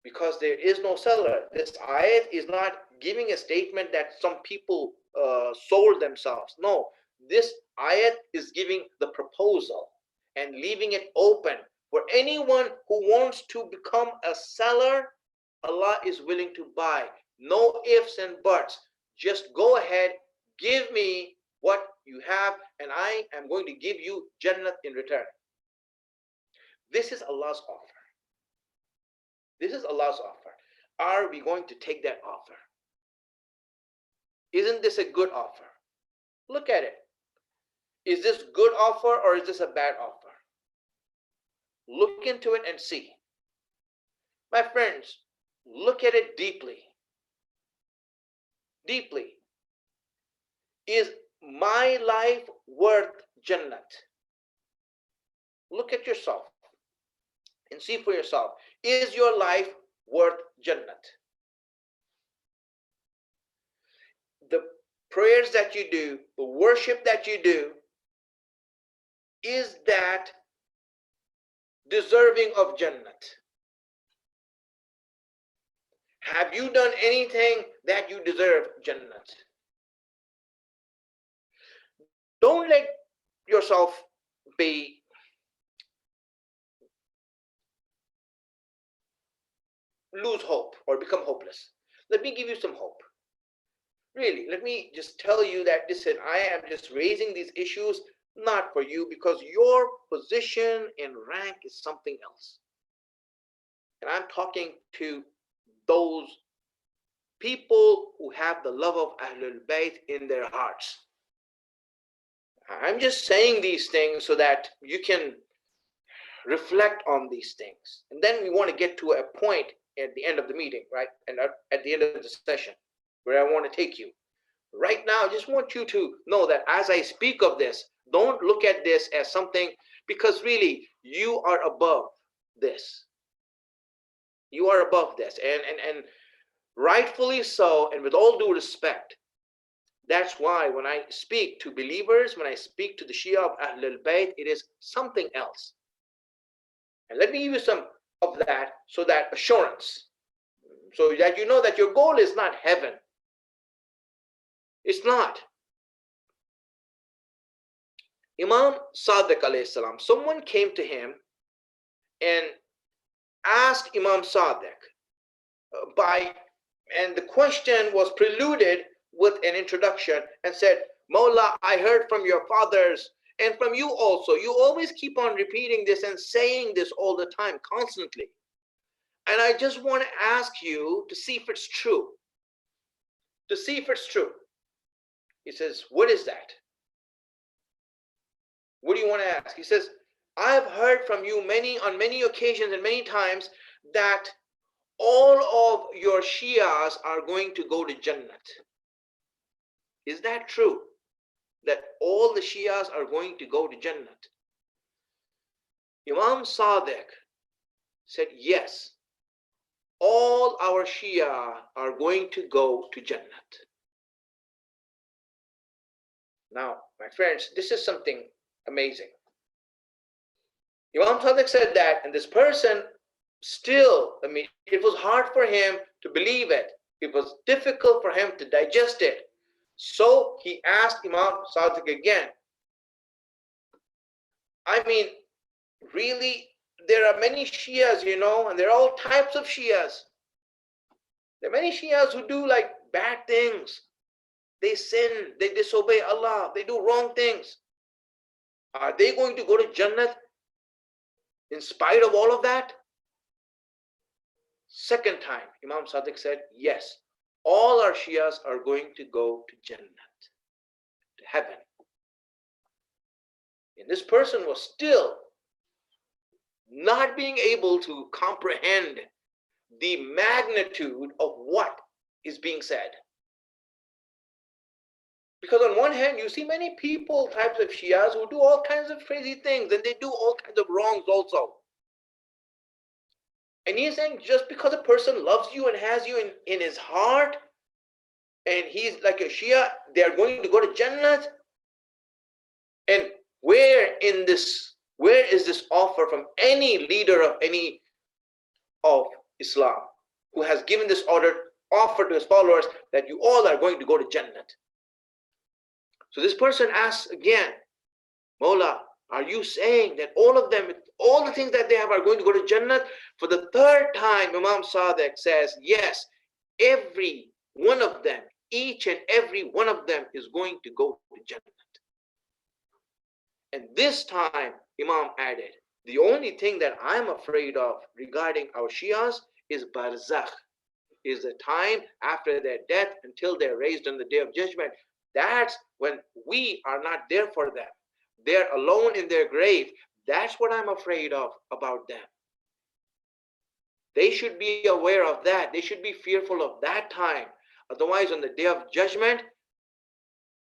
Because there is no seller. This ayat is not giving a statement that some people sold themselves. No, this ayat is giving the proposal and leaving it open for anyone who wants to become a seller. Allah is willing to buy. No ifs and buts. Just go ahead, give me what you have, and I am going to give you Jannah in return. This is Allah's offer. This is Allah's offer. Are we going to take that offer? Isn't this a good offer? Look at it. Is this good offer or is this a bad offer? Look into it and see. My friends, look at it deeply. Deeply. Is my life worth Jannah? Look at yourself and see for yourself. Is your life worth Jannah? The prayers that you do, the worship that you do, is that deserving of Jannah? Have you done anything that you deserve Jannah? Don't let yourself be lose hope or become hopeless. Let me give you some hope. Really, let me just tell you that, listen, I am just raising these issues not for you, because your position and rank is something else. And I'm talking to those people who have the love of Ahlul Bayt in their hearts. I'm just saying these things so that you can reflect on these things. And then we want to get to a point at the end of the meeting, right? And at the end of the session, where I want to take you. Right now, I just want you to know that as I speak of this, don't look at this as something, because really, you are above this. You are above this. And rightfully so, and with all due respect, that's why when I speak to believers, when I speak to the Shia of Ahlul Bayt, it is something else. And let me give you some of that, so that assurance, so that you know that your goal is not heaven. It's not. Imam Sadiq alayhi salam, someone came to him and asked Imam Sadiq and the question was preluded with an introduction and said, Maula, I heard from your fathers and from you also. You always keep on repeating this and saying this all the time, constantly. And I just want to ask you to see if it's true. To see if it's true. He says, what is that? What do you want to ask? He says, I've heard from you on many occasions and many times that all of your Shias are going to go to Jannah. Is that true? That all the Shias are going to go to Jannah? Imam Sadiq said, yes, all our Shia are going to go to Jannah. Now, my friends, this is something amazing. Imam Sadiq said that, and this person still, it was hard for him to believe it. It was difficult for him to digest it. So he asked Imam Sadiq again. Really, there are many Shias, and there are all types of Shias. There are many Shias who do like bad things. They sin, they disobey Allah, they do wrong things. Are they going to go to Jannah in spite of all of that? Second time, Imam Sadiq said, yes, all our Shias are going to go to Jannah, to heaven. And this person was still not being able to comprehend the magnitude of what is being said. Because on one hand, you see many people, types of Shias, who do all kinds of crazy things, and they do all kinds of wrongs also. And he's saying just because a person loves you and has you in his heart, and he's like a Shia, they're going to go to Jannah. And where is this offer from any leader of Islam who has given this offer to his followers that you all are going to go to Jannah? So this person asks again, Mawla, are you saying that all of them, all the things that they have are going to go to Jannah? For the third time, Imam Sadiq says, yes, every one of them, each and every one of them is going to go to Jannah. And this time, Imam added, the only thing that I'm afraid of regarding our Shias is barzakh, is the time after their death until they're raised on the day of judgment. That's when we are not there for them. They're alone in their grave. That's what I'm afraid of about them. They should be aware of that. They should be fearful of that time. Otherwise, on the day of judgment,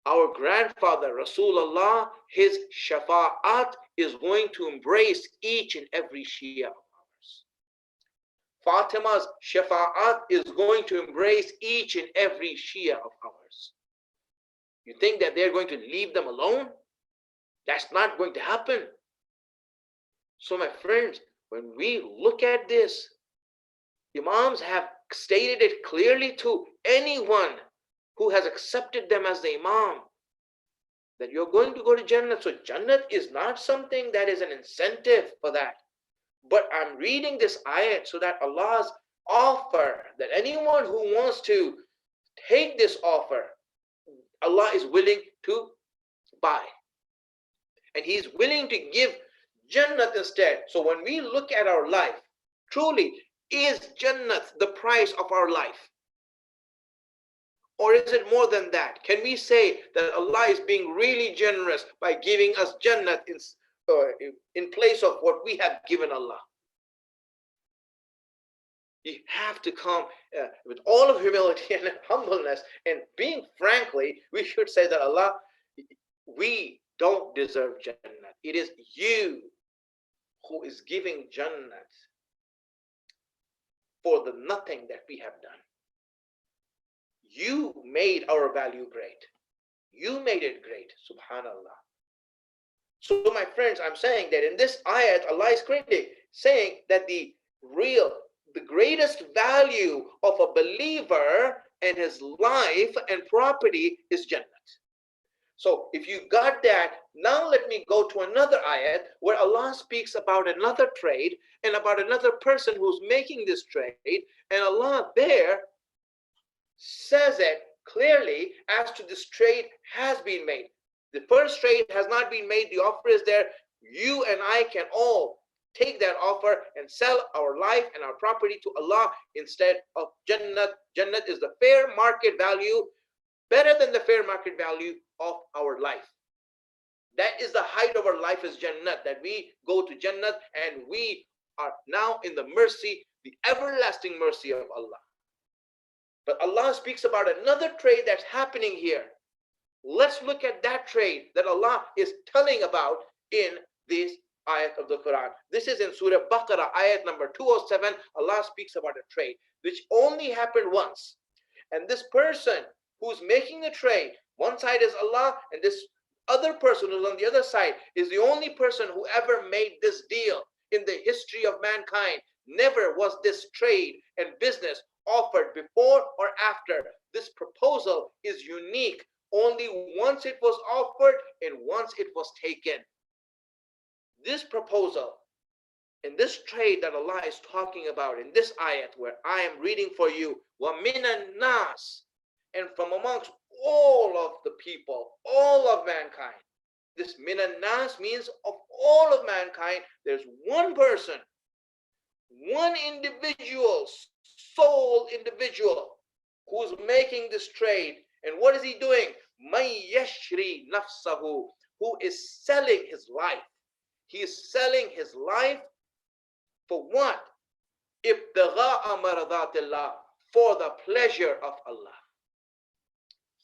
our grandfather, Rasulullah, his shafa'at is going to embrace each and every Shia of ours. Fatima's shafa'at is going to embrace each and every Shia of ours. You think that they're going to leave them alone? That's not going to happen. So my friends, when we look at this, Imams have stated it clearly to anyone who has accepted them as the Imam, that you're going to go to Jannah. So Jannah is not something that is an incentive for that. But I'm reading this ayat so that Allah's offer, that anyone who wants to take this offer, Allah is willing to buy. And He's willing to give Jannah instead. So when we look at our life, truly, is Jannah the price of our life? Or is it more than that? Can we say that Allah is being really generous by giving us Jannah in place of what we have given Allah? You have to come with all of humility and humbleness, and being frankly, we should say that Allah, we don't deserve Jannah. It is you who is giving Jannah for the nothing that we have done. You made our value great. You made it great, subhanallah. So my friends, I'm saying that in this ayat, Allah is clearly saying that the greatest value of a believer and his life and property is Jannah. So if you got that, now let me go to another ayat where Allah speaks about another trade and about another person who's making this trade, and Allah there says it clearly as to this trade has been made. The first trade has not been made. The offer is there. You and I can all take that offer and sell our life and our property to Allah instead of Jannah. Jannah is the fair market value, better than the fair market value of our life. That is the height of our life, is Jannah, that we go to Jannah and we are now in the mercy, the everlasting mercy of Allah. But Allah speaks about another trade that's happening here. Let's look at that trade that Allah is telling about in this ayat of the Quran. This is in Surah Baqarah, ayat number 207. Allah speaks about a trade which only happened once. And this person who's making the trade, one side is Allah, and this other person who's on the other side is the only person who ever made this deal in the history of mankind. Never was this trade and business offered before or after. This proposal is unique. Only once it was offered and once it was taken. This proposal and this trade that Allah is talking about in this ayat where I am reading for you, وَمِنَ النَّاسِ, and from amongst all of the people, all of mankind. This minan nas means of all of mankind, there's one person, one individual, sole individual, who's making this trade. And what is he doing? Man yashri nafsahu, who is selling his life. He is selling his life for what? Ibtigha'a maradatillah, for the pleasure of Allah.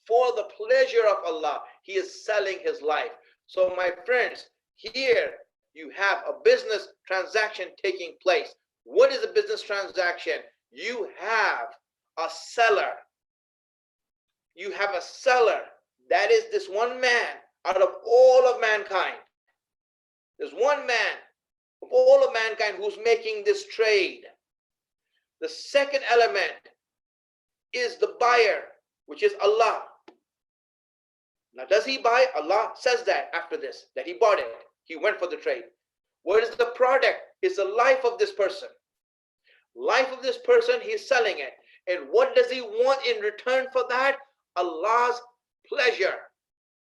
For the pleasure of Allah, he is selling his life. So my friends, here you have a business transaction taking place. What is a business transaction? You have a seller. You have a seller. That is this one man out of all of mankind. There's one man of all of mankind who's making this trade. The second element is the buyer, which is Allah. Now, does he buy? Allah says that after this, that he bought it. He went for the trade. What is the product? It's the life of this person. Life of this person, he's selling it. And what does he want in return for that? Allah's pleasure.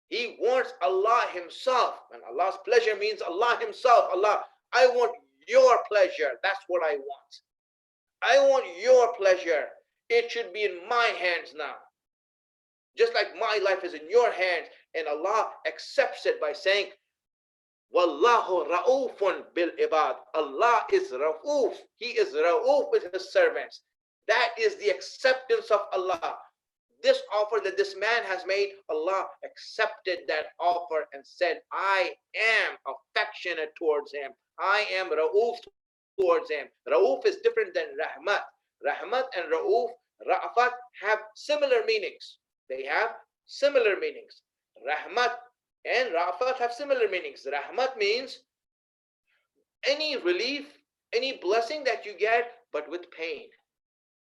He wants Allah himself. And Allah's pleasure means Allah himself. Allah, I want your pleasure. That's what I want. I want your pleasure. It should be in my hands now. Just like my life is in your hands, and Allah accepts it by saying, Wallahu ra'ufun bil ibad. Allah is ra'uf. He is ra'uf with his servants. That is the acceptance of Allah. This offer that this man has made, Allah accepted that offer and said, I am affectionate towards him. I am ra'uf towards him. Ra'uf is different than rahmat. Rahmat and ra'uf, ra'afat have similar meanings. They have similar meanings. Rahmat and ra'afat have similar meanings. Rahmat means any relief, any blessing that you get, but with pain.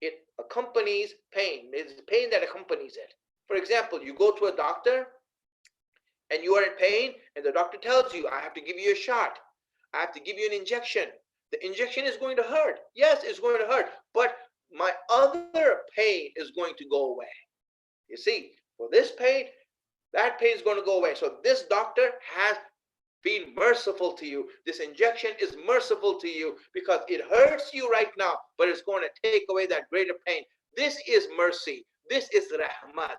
It accompanies pain. It's pain that accompanies it. For example, you go to a doctor and you are in pain, and the doctor tells you, I have to give you a shot. I have to give you an injection. The injection is going to hurt. Yes, it's going to hurt, but my other pain is going to go away. You see, for this pain, that pain is going to go away. So this doctor has been merciful to you. This injection is merciful to you because it hurts you right now, but it's going to take away that greater pain. This is mercy. This is rahmat.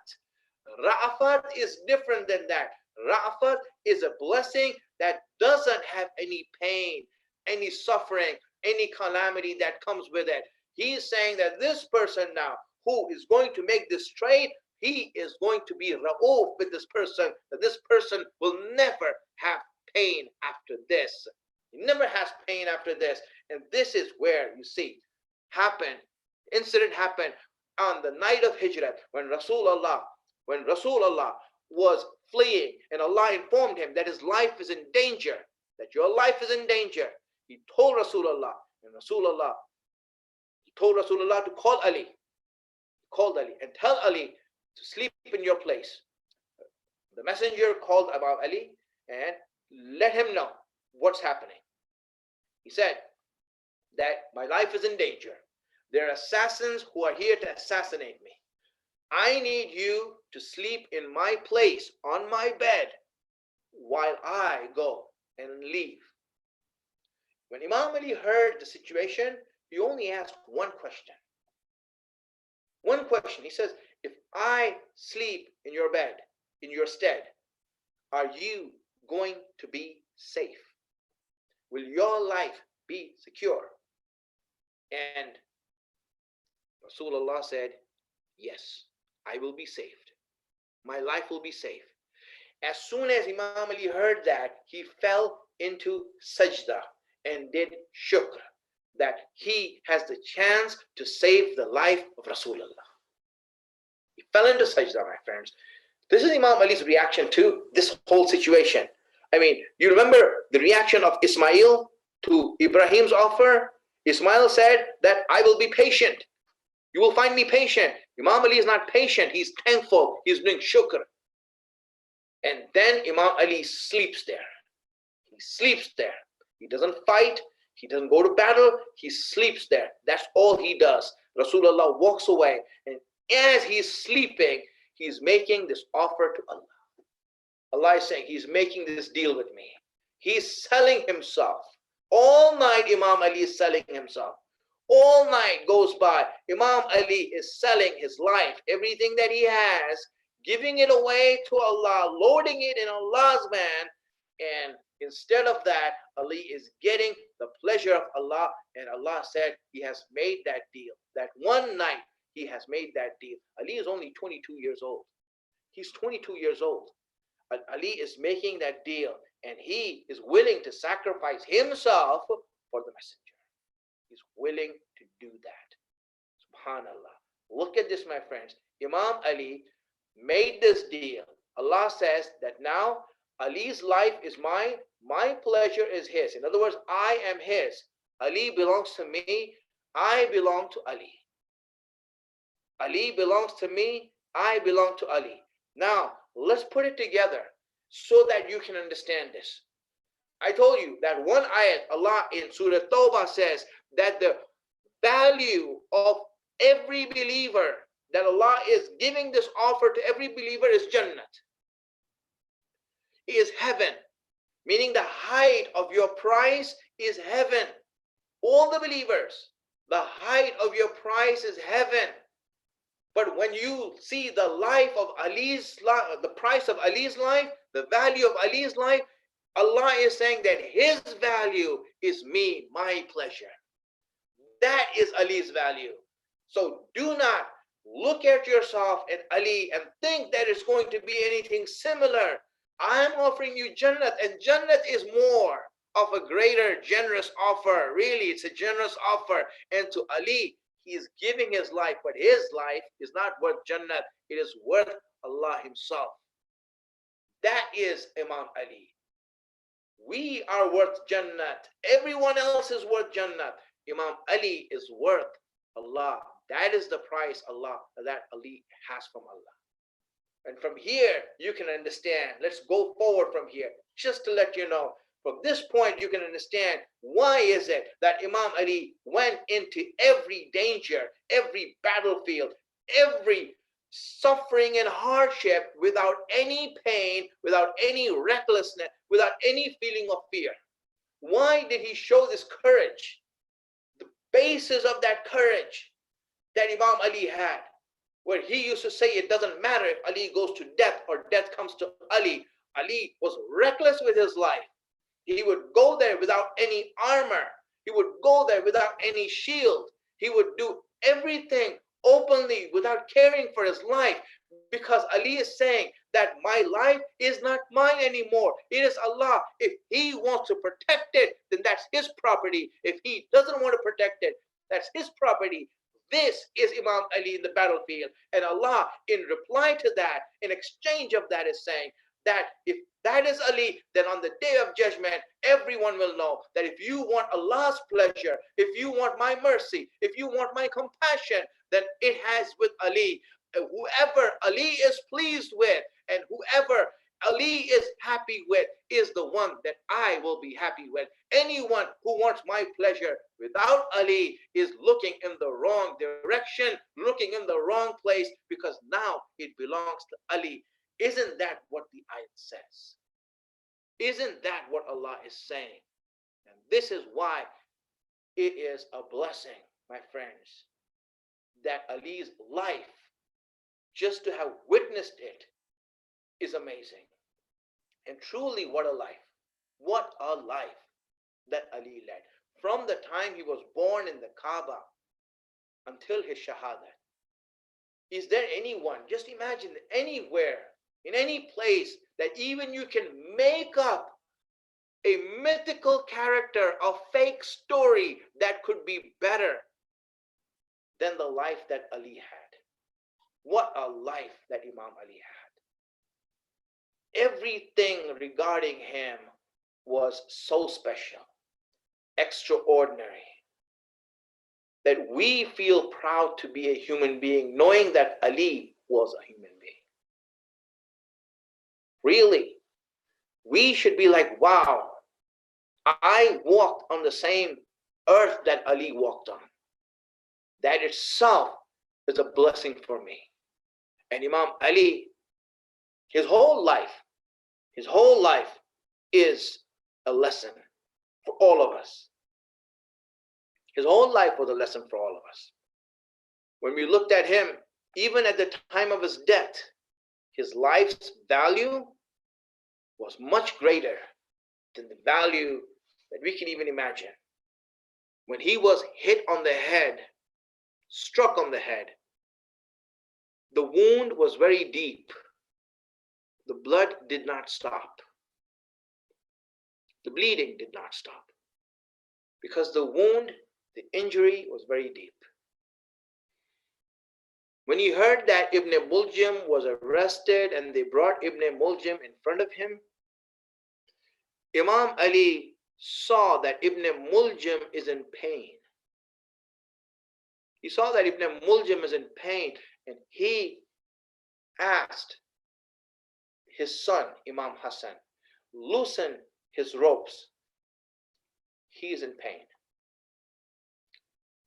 Ra'afat is different than that. Ra'afat is a blessing that doesn't have any pain, any suffering, any calamity that comes with it. He's saying that this person now who is going to make this trade, he is going to be ra'uf with this person, that this person will never have pain after this. He never has pain after this. And this is where you see incident happened on the night of Hijrat when Rasulullah was fleeing and Allah informed him that his life is in danger, that your life is in danger. He told Rasulullah, and he told Rasulullah to call Ali. He called Ali and tell Ali to sleep in your place. The messenger called about Ali and let him know what's happening. He said that my life is in danger. There are assassins who are here to assassinate me. I need you to sleep in my place on my bed while I go and leave. When Imam Ali heard the situation, he only asked one question. One question. He says, if I sleep in your bed, in your stead, are you going to be safe? Will your life be secure? And Rasulullah said, yes, I will be saved. My life will be safe. As soon as Imam Ali heard that, he fell into sajda and did shukr, that he has the chance to save the life of Rasulullah. He fell into sajda, my friends. This is Imam Ali's reaction to this whole situation. I mean, you remember the reaction of Ismail to Ibrahim's offer? Ismail said that I will be patient. You will find me patient. Imam Ali is not patient. He's thankful. He's doing shukr. And then Imam Ali sleeps there. He sleeps there. He doesn't fight. He doesn't go to battle. He sleeps there. That's all he does. Rasulullah walks away. And as he's sleeping, he's making this offer to Allah. Allah is saying, he's making this deal with me. He's selling himself. All night Imam Ali is selling himself. All night goes by. Imam Ali is selling his life, everything that he has, giving it away to Allah, loading it in Allah's van. And instead of that, Ali is getting the pleasure of Allah. And Allah said he has made that deal. That one night he has made that deal. Ali is only 22 years old. He's 22 years old. But Ali is making that deal, and he is willing to sacrifice himself for the messenger. He's willing to do that. SubhanAllah. Look at this, my friends. Imam Ali made this deal. Allah says that now Ali's life is mine, my pleasure is his. In other words, I am his. Ali belongs to me, I belong to Ali. Ali belongs to me, I belong to Ali. Now, let's put it together so that you can understand this. I told you that one ayat, Allah in Surah Tawbah says that the value of every believer, that Allah is giving this offer to every believer, is Jannat. Is heaven, meaning the height of your price is heaven. All the believers, the height of your price is heaven. But when you see the life of Ali's life, the price of Ali's life, the value of Ali's life, Allah is saying that his value is me, my pleasure. That is Ali's value. So do not look at yourself and Ali and think that it's going to be anything similar. I'm offering you Jannat, and Jannat is more of a greater, generous offer. Really, it's a generous offer. And to Ali, he is giving his life, but his life is not worth Jannat. It is worth Allah himself. That is Imam Ali. We are worth Jannat. Everyone else is worth Jannat. Imam Ali is worth Allah. That is the price Allah that Ali has from Allah. And from here, you can understand. Let's go forward from here, just to let you know. From this point, you can understand why is it that Imam Ali went into every danger, every battlefield, every suffering and hardship without any pain, without any recklessness, without any feeling of fear. Why did he show this courage? The basis of that courage that Imam Ali had, where he used to say it doesn't matter if Ali goes to death or death comes to Ali. Ali was reckless with his life. He would go there without any armor. He would go there without any shield. He would do everything openly without caring for his life, because Ali is saying that my life is not mine anymore. It is Allah. If he wants to protect it, then that's his property. If he doesn't want to protect it, that's his property. This is Imam Ali in the battlefield. And Allah, in reply to that, in exchange of that, is saying that if that is Ali, then on the day of judgment, everyone will know that if you want Allah's pleasure, if you want my mercy, if you want my compassion, then it has with Ali. Whoever Ali is pleased with and whoever Ali is happy with is the one that I will be happy with. Anyone who wants my pleasure without Ali is looking in the wrong direction, looking in the wrong place, because now it belongs to Ali. Isn't that what the ayat says? Isn't that what Allah is saying? And this is why it is a blessing, my friends, that Ali's life, just to have witnessed it, is amazing. And truly, what a life. What a life that Ali led. From the time he was born in the Kaaba until his Shahadat. Is there anyone, just imagine anywhere, in any place, that even you can make up a mythical character, a fake story that could be better than the life that Ali had. What a life that Imam Ali had. Everything regarding him was so special, extraordinary, that we feel proud to be a human being, knowing that Ali was a human being. Really, we should be like, wow, I walked on the same earth that Ali walked on. That itself is a blessing for me. And Imam Ali, his whole life is a lesson for all of us. His whole life was a lesson for all of us. When we looked at him, even at the time of his death, his life's value was much greater than the value that we can even imagine. When he was hit on the head, struck on the head, the wound was very deep. The blood did not stop. The bleeding did not stop because the wound, the injury was very deep. When he heard that Ibn Muljim was arrested and they brought Ibn Muljim in front of him, Imam Ali saw that Ibn Muljim is in pain. He saw that Ibn Muljim is in pain, and he asked his son, Imam Hassan, loosen his ropes. He is in pain.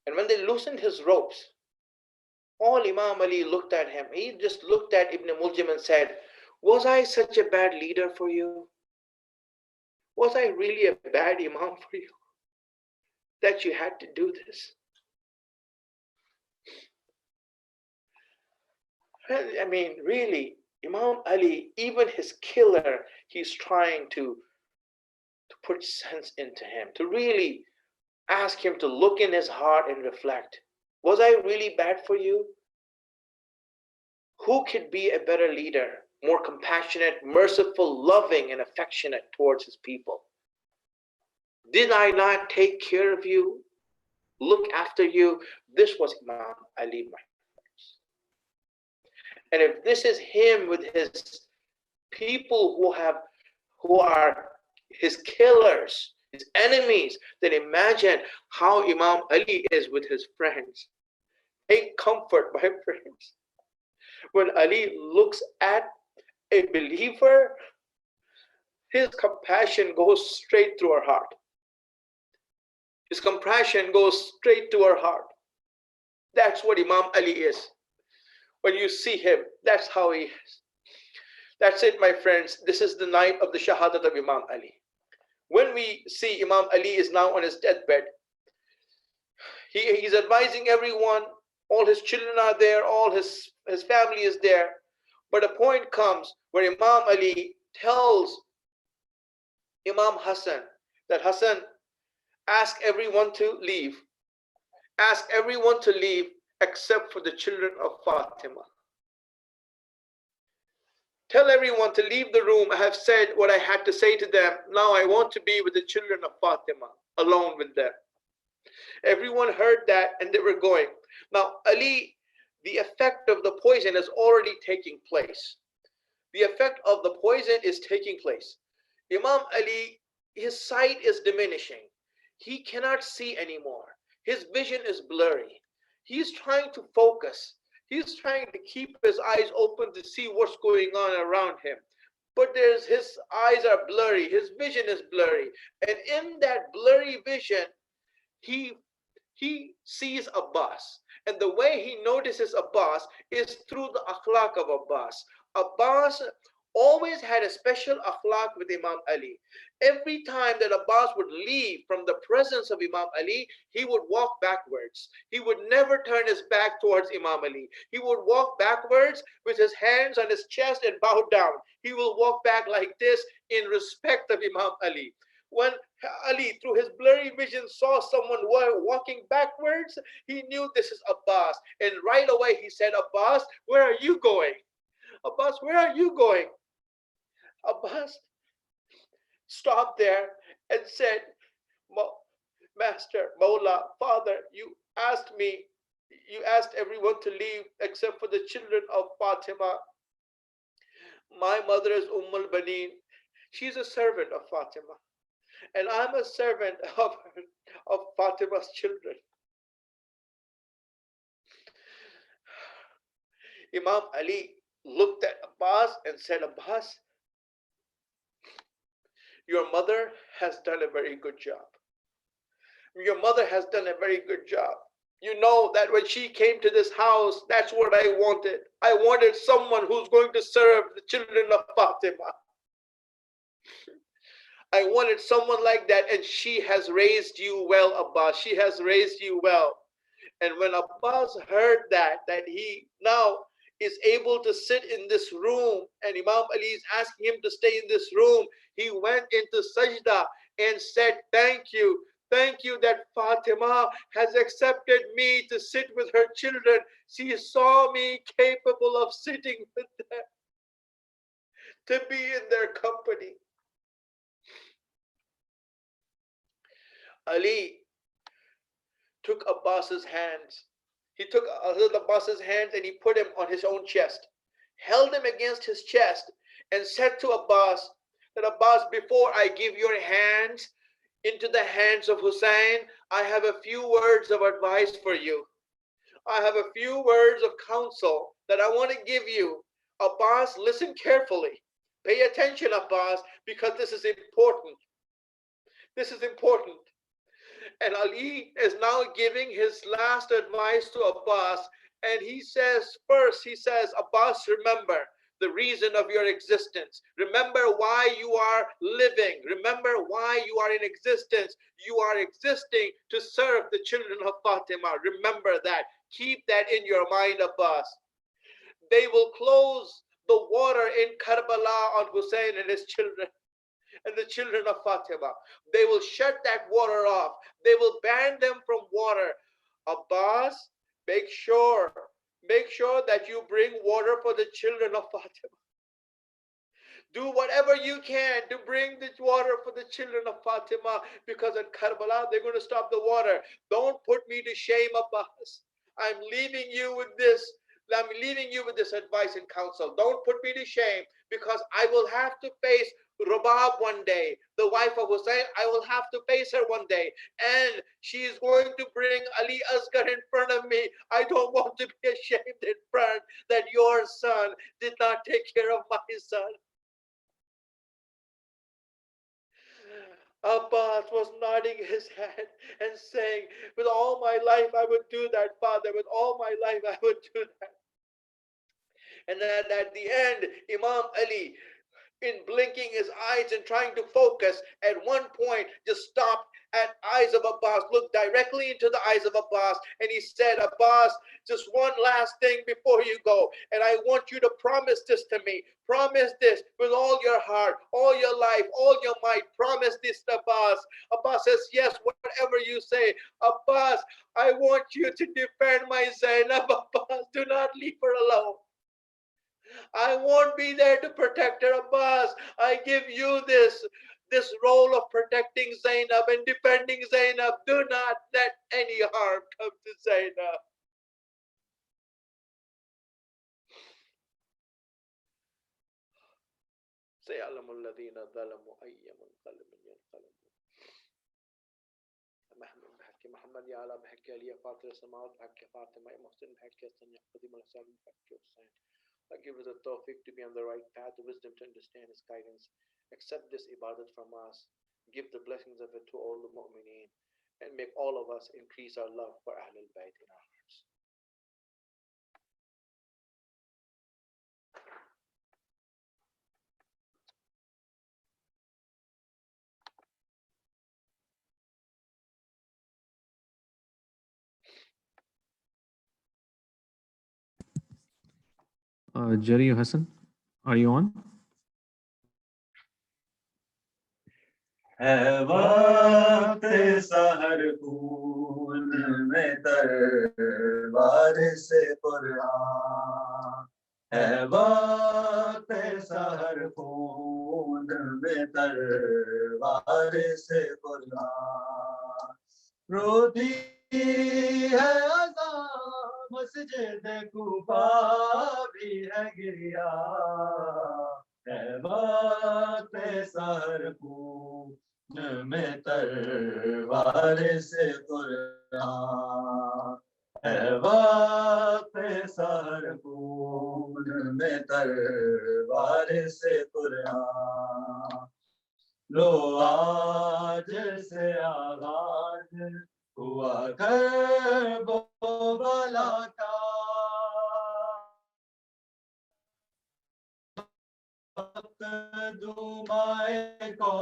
And when they loosened his ropes, all Imam Ali looked at him. He just looked at Ibn Muljim and said, was I such a bad leader for you? Was I really a bad Imam for you that you had to do this? I mean, really, Imam Ali, even his killer, he's trying to put sense into him, to really ask him to look in his heart and reflect. Was I really bad for you? Who could be a better leader, more compassionate, merciful, loving, and affectionate towards his people? Did I not take care of you, look after you? This was Imam Ali, my friends. And if this is him with his people who are his killers, his enemies, then imagine how Imam Ali is with his friends. Take comfort, my friends. When Ali looks at a believer, his compassion goes straight through our heart. His compassion goes straight to our heart. That's what Imam Ali is. When you see him, that's how he is. That's it, my friends. This is the night of the Shahadat of Imam Ali. When we see Imam Ali is now on his deathbed, he's advising everyone, all his children are there, all his family is there. But a point comes where Imam Ali tells Imam Hassan that, Hassan, ask everyone to leave. Ask everyone to leave except for the children of Fatima. Tell everyone to leave the room. I have said what I had to say to them. Now I want to be with the children of Fatima, alone with them. Everyone heard that and they were going. Now Ali, the effect of the poison is already taking place. The effect of the poison is taking place. Imam Ali, his sight is diminishing. He cannot see anymore. His vision is blurry. He's trying to focus. He's trying to keep his eyes open to see what's going on around him. But his eyes are blurry. His vision is blurry. And in that blurry vision, he sees Abbas. And the way he notices Abbas is through the akhlaq of Abbas. Abbas always had a special akhlaq with Imam Ali. Every time that Abbas would leave from the presence of Imam Ali, he would walk backwards. He would never turn his back towards Imam Ali. He would walk backwards with his hands on his chest and bow down. He will walk back like this in respect of Imam Ali. When Ali, through his blurry vision, saw someone walking backwards, he knew this is Abbas. And right away he said, Abbas, where are you going? Abbas, where are you going? Abbas stopped there and said, Master, Maula, Father, you asked everyone to leave except for the children of Fatima. My mother is al-Baneen. She's a servant of Fatima. And I'm a servant of Fatima's children. Imam Ali looked at Abbas and said, Abbas, your mother has done a very good job. Your mother has done a very good job. You know that when she came to this house, that's what I wanted. I wanted someone who's going to serve the children of Fatima. I wanted someone like that, and she has raised you well, Abbas. She has raised you well. And when Abbas heard that he now is able to sit in this room, and Imam Ali is asking him to stay in this room, he went into sajda and said, thank you. Thank you that Fatima has accepted me to sit with her children. She saw me capable of sitting with them, to be in their company. Ali took Abbas's hands. He took Abbas's hands and he put him on his own chest, held him against his chest, and said to Abbas that, Abbas, before I give your hands into the hands of Hussein, I have a few words of advice for you. I have a few words of counsel that I want to give you. Abbas, listen carefully. Pay attention, Abbas, because this is important. This is important. And Ali is now giving his last advice to Abbas. And he says, first, he says, Abbas, remember the reason of your existence. Remember why you are living. Remember why you are in existence. You are existing to serve the children of Fatima. Remember that. Keep that in your mind, Abbas. They will close the water in Karbala on Hussein and his children and the children of Fatima. They will shut that water off. They will ban them from water. Abbas, make sure that you bring water for the children of Fatima. Do whatever you can to bring the water for the children of Fatima, because at Karbala they're going to stop the water. Don't put me to shame, Abbas. I'm leaving you with this. I'm leaving you with this advice and counsel. Don't put me to shame, because I will have to face Rubab one day, the wife of Hussein. I will have to face her one day, and she is going to bring Ali Asghar in front of me. I don't want to be ashamed in front that your son did not take care of my son. Abbas was nodding his head and saying, with all my life I would do that, Father. With all my life I would do that. And then at the end, Imam Ali, in blinking his eyes and trying to focus, at one point just stopped at eyes of Abbas, looked directly into the eyes of Abbas, and he said, Abbas, just one last thing before you go, and I want you to promise this to me. Promise this with all your heart, all your life, all your might. Promise this to Abbas. Abbas says, yes, whatever you say. Abbas, I want you to defend my Zainab. Abbas, do not leave her alone. I won't be there to protect her, Abbas. I give you this role of protecting Zainab and defending Zainab. Do not let any harm come to Zainab. سيعلم الذين ظلموا أي منقلب ينقلبون. بحق محمد يا على بحق علي فاطر السماوات بحق فاطمة محسن بحق حسن يقدم الحسن بحق حسين. I give us the tawfiq to be on the right path, the wisdom to understand His guidance. Accept this ibadat from us. Give the blessings of it to all the mu'mineen, and make all of us increase our love for Ahlul Bayt in our hearts. Jerry Hassan, are you on? है वक्त सहर खून में तरवार से कुरान है वक्त सहर खून में तरवार से कुरान रोती है अज़ान मस्जिद कुफा भी है गिरिया है वक्त सहर खून में तरवार से कुरान है वक्त सहर खून में तरवार से कुरान लो आज से आगाज हुआ कर बोला का दुमाए को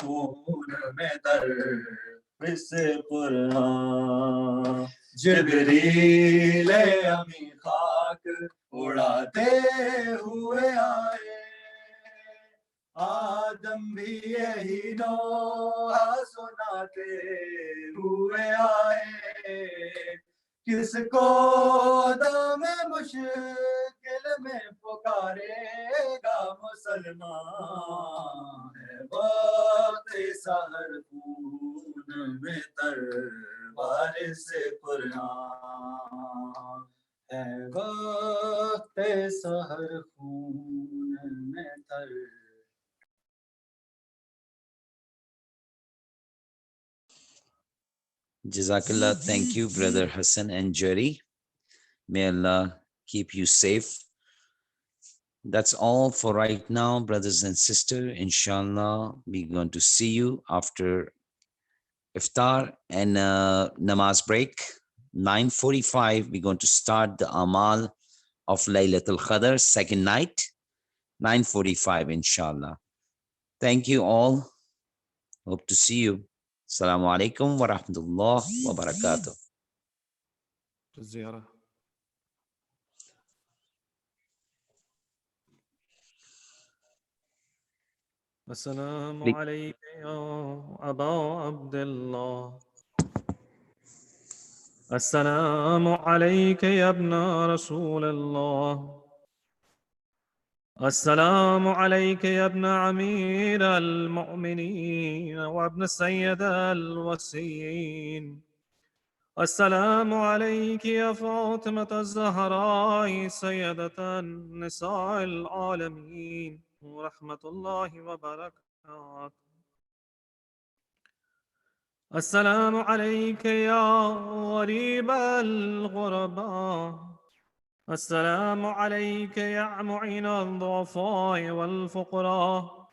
خون میں در اس قرآن جبریل امی خاک اڑاتے ہوئے آئے آدم بھی یہی نوحہ سناتے ہوئے آئے کس کو دم مشکل میں پکارے گا مسلمان ہے وقت سحر خون میں تر وارث قرآن ہے وقت سحر خون میں تر. Jazakallah. Thank you, Brother Hassan and Jerry. May Allah keep you safe. That's all for right now, brothers and sisters. Inshallah, we're going to see you after iftar and namaz break. 9:45, we're going to start the amal of Laylatul Qadr, second night. 9:45, inshallah. Thank you all. Hope to see you. Assalamu alaikum wa rahmatullah wa barakatuh. الزيارة. السلام Please. عليك يا أبا عبد الله. السلام عليك يا ابن رسول الله. السلام عليك يا ابن أمير المؤمنين وابن السيد الوصيين. السلام عليك يا فاطمة الزهراء سيدة نساء العالمين ورحمة الله وبركاته. السلام عليك يا غريب الغرباء. السلام عليك يا معين الضعفاء والفقراء.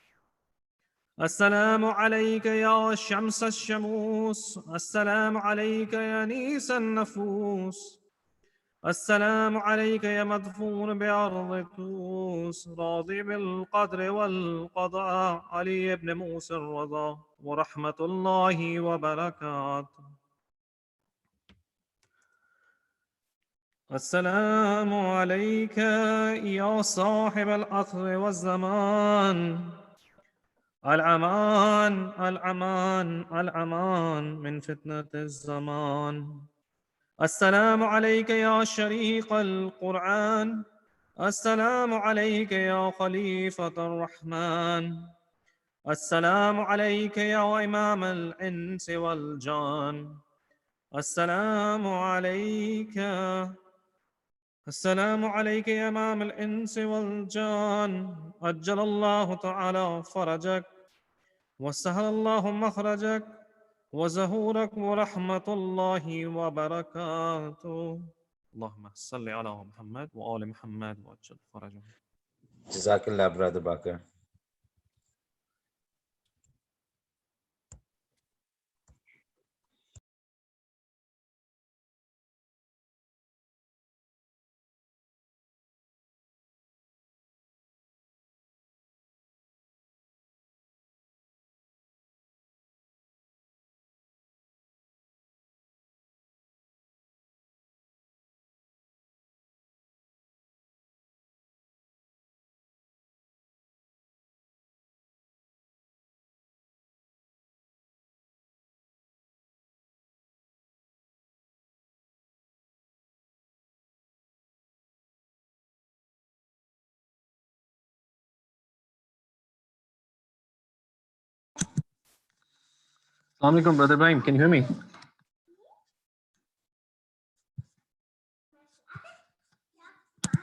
السلام عليك يا شمس الشموس. السلام عليك يا نيس النفوس. السلام عليك يا مدفون بأرض توس راضي بالقدر والقضاء علي بن موسى الرضا ورحمة الله وبركاته. السلام عليك يا صاحب العصر والزمان. الأمان الأمان الأمان من فتنة الزمان. السلام عليك يا شريق القرآن. السلام عليك يا خليفة الرحمن. السلام عليك يا إمام الإنس والجان. السلام عليك يا إمام الإنس والجان. أجل الله تعالى فرجك وسهل الله مخرجك وزهورك ورحمة الله وبركاته. اللهم صل على محمد وآل محمد وأجل فرجهم. Jazakallah, Brother Bakr. Assalamu alaikum, Brother Ibrahim. Can you hear me?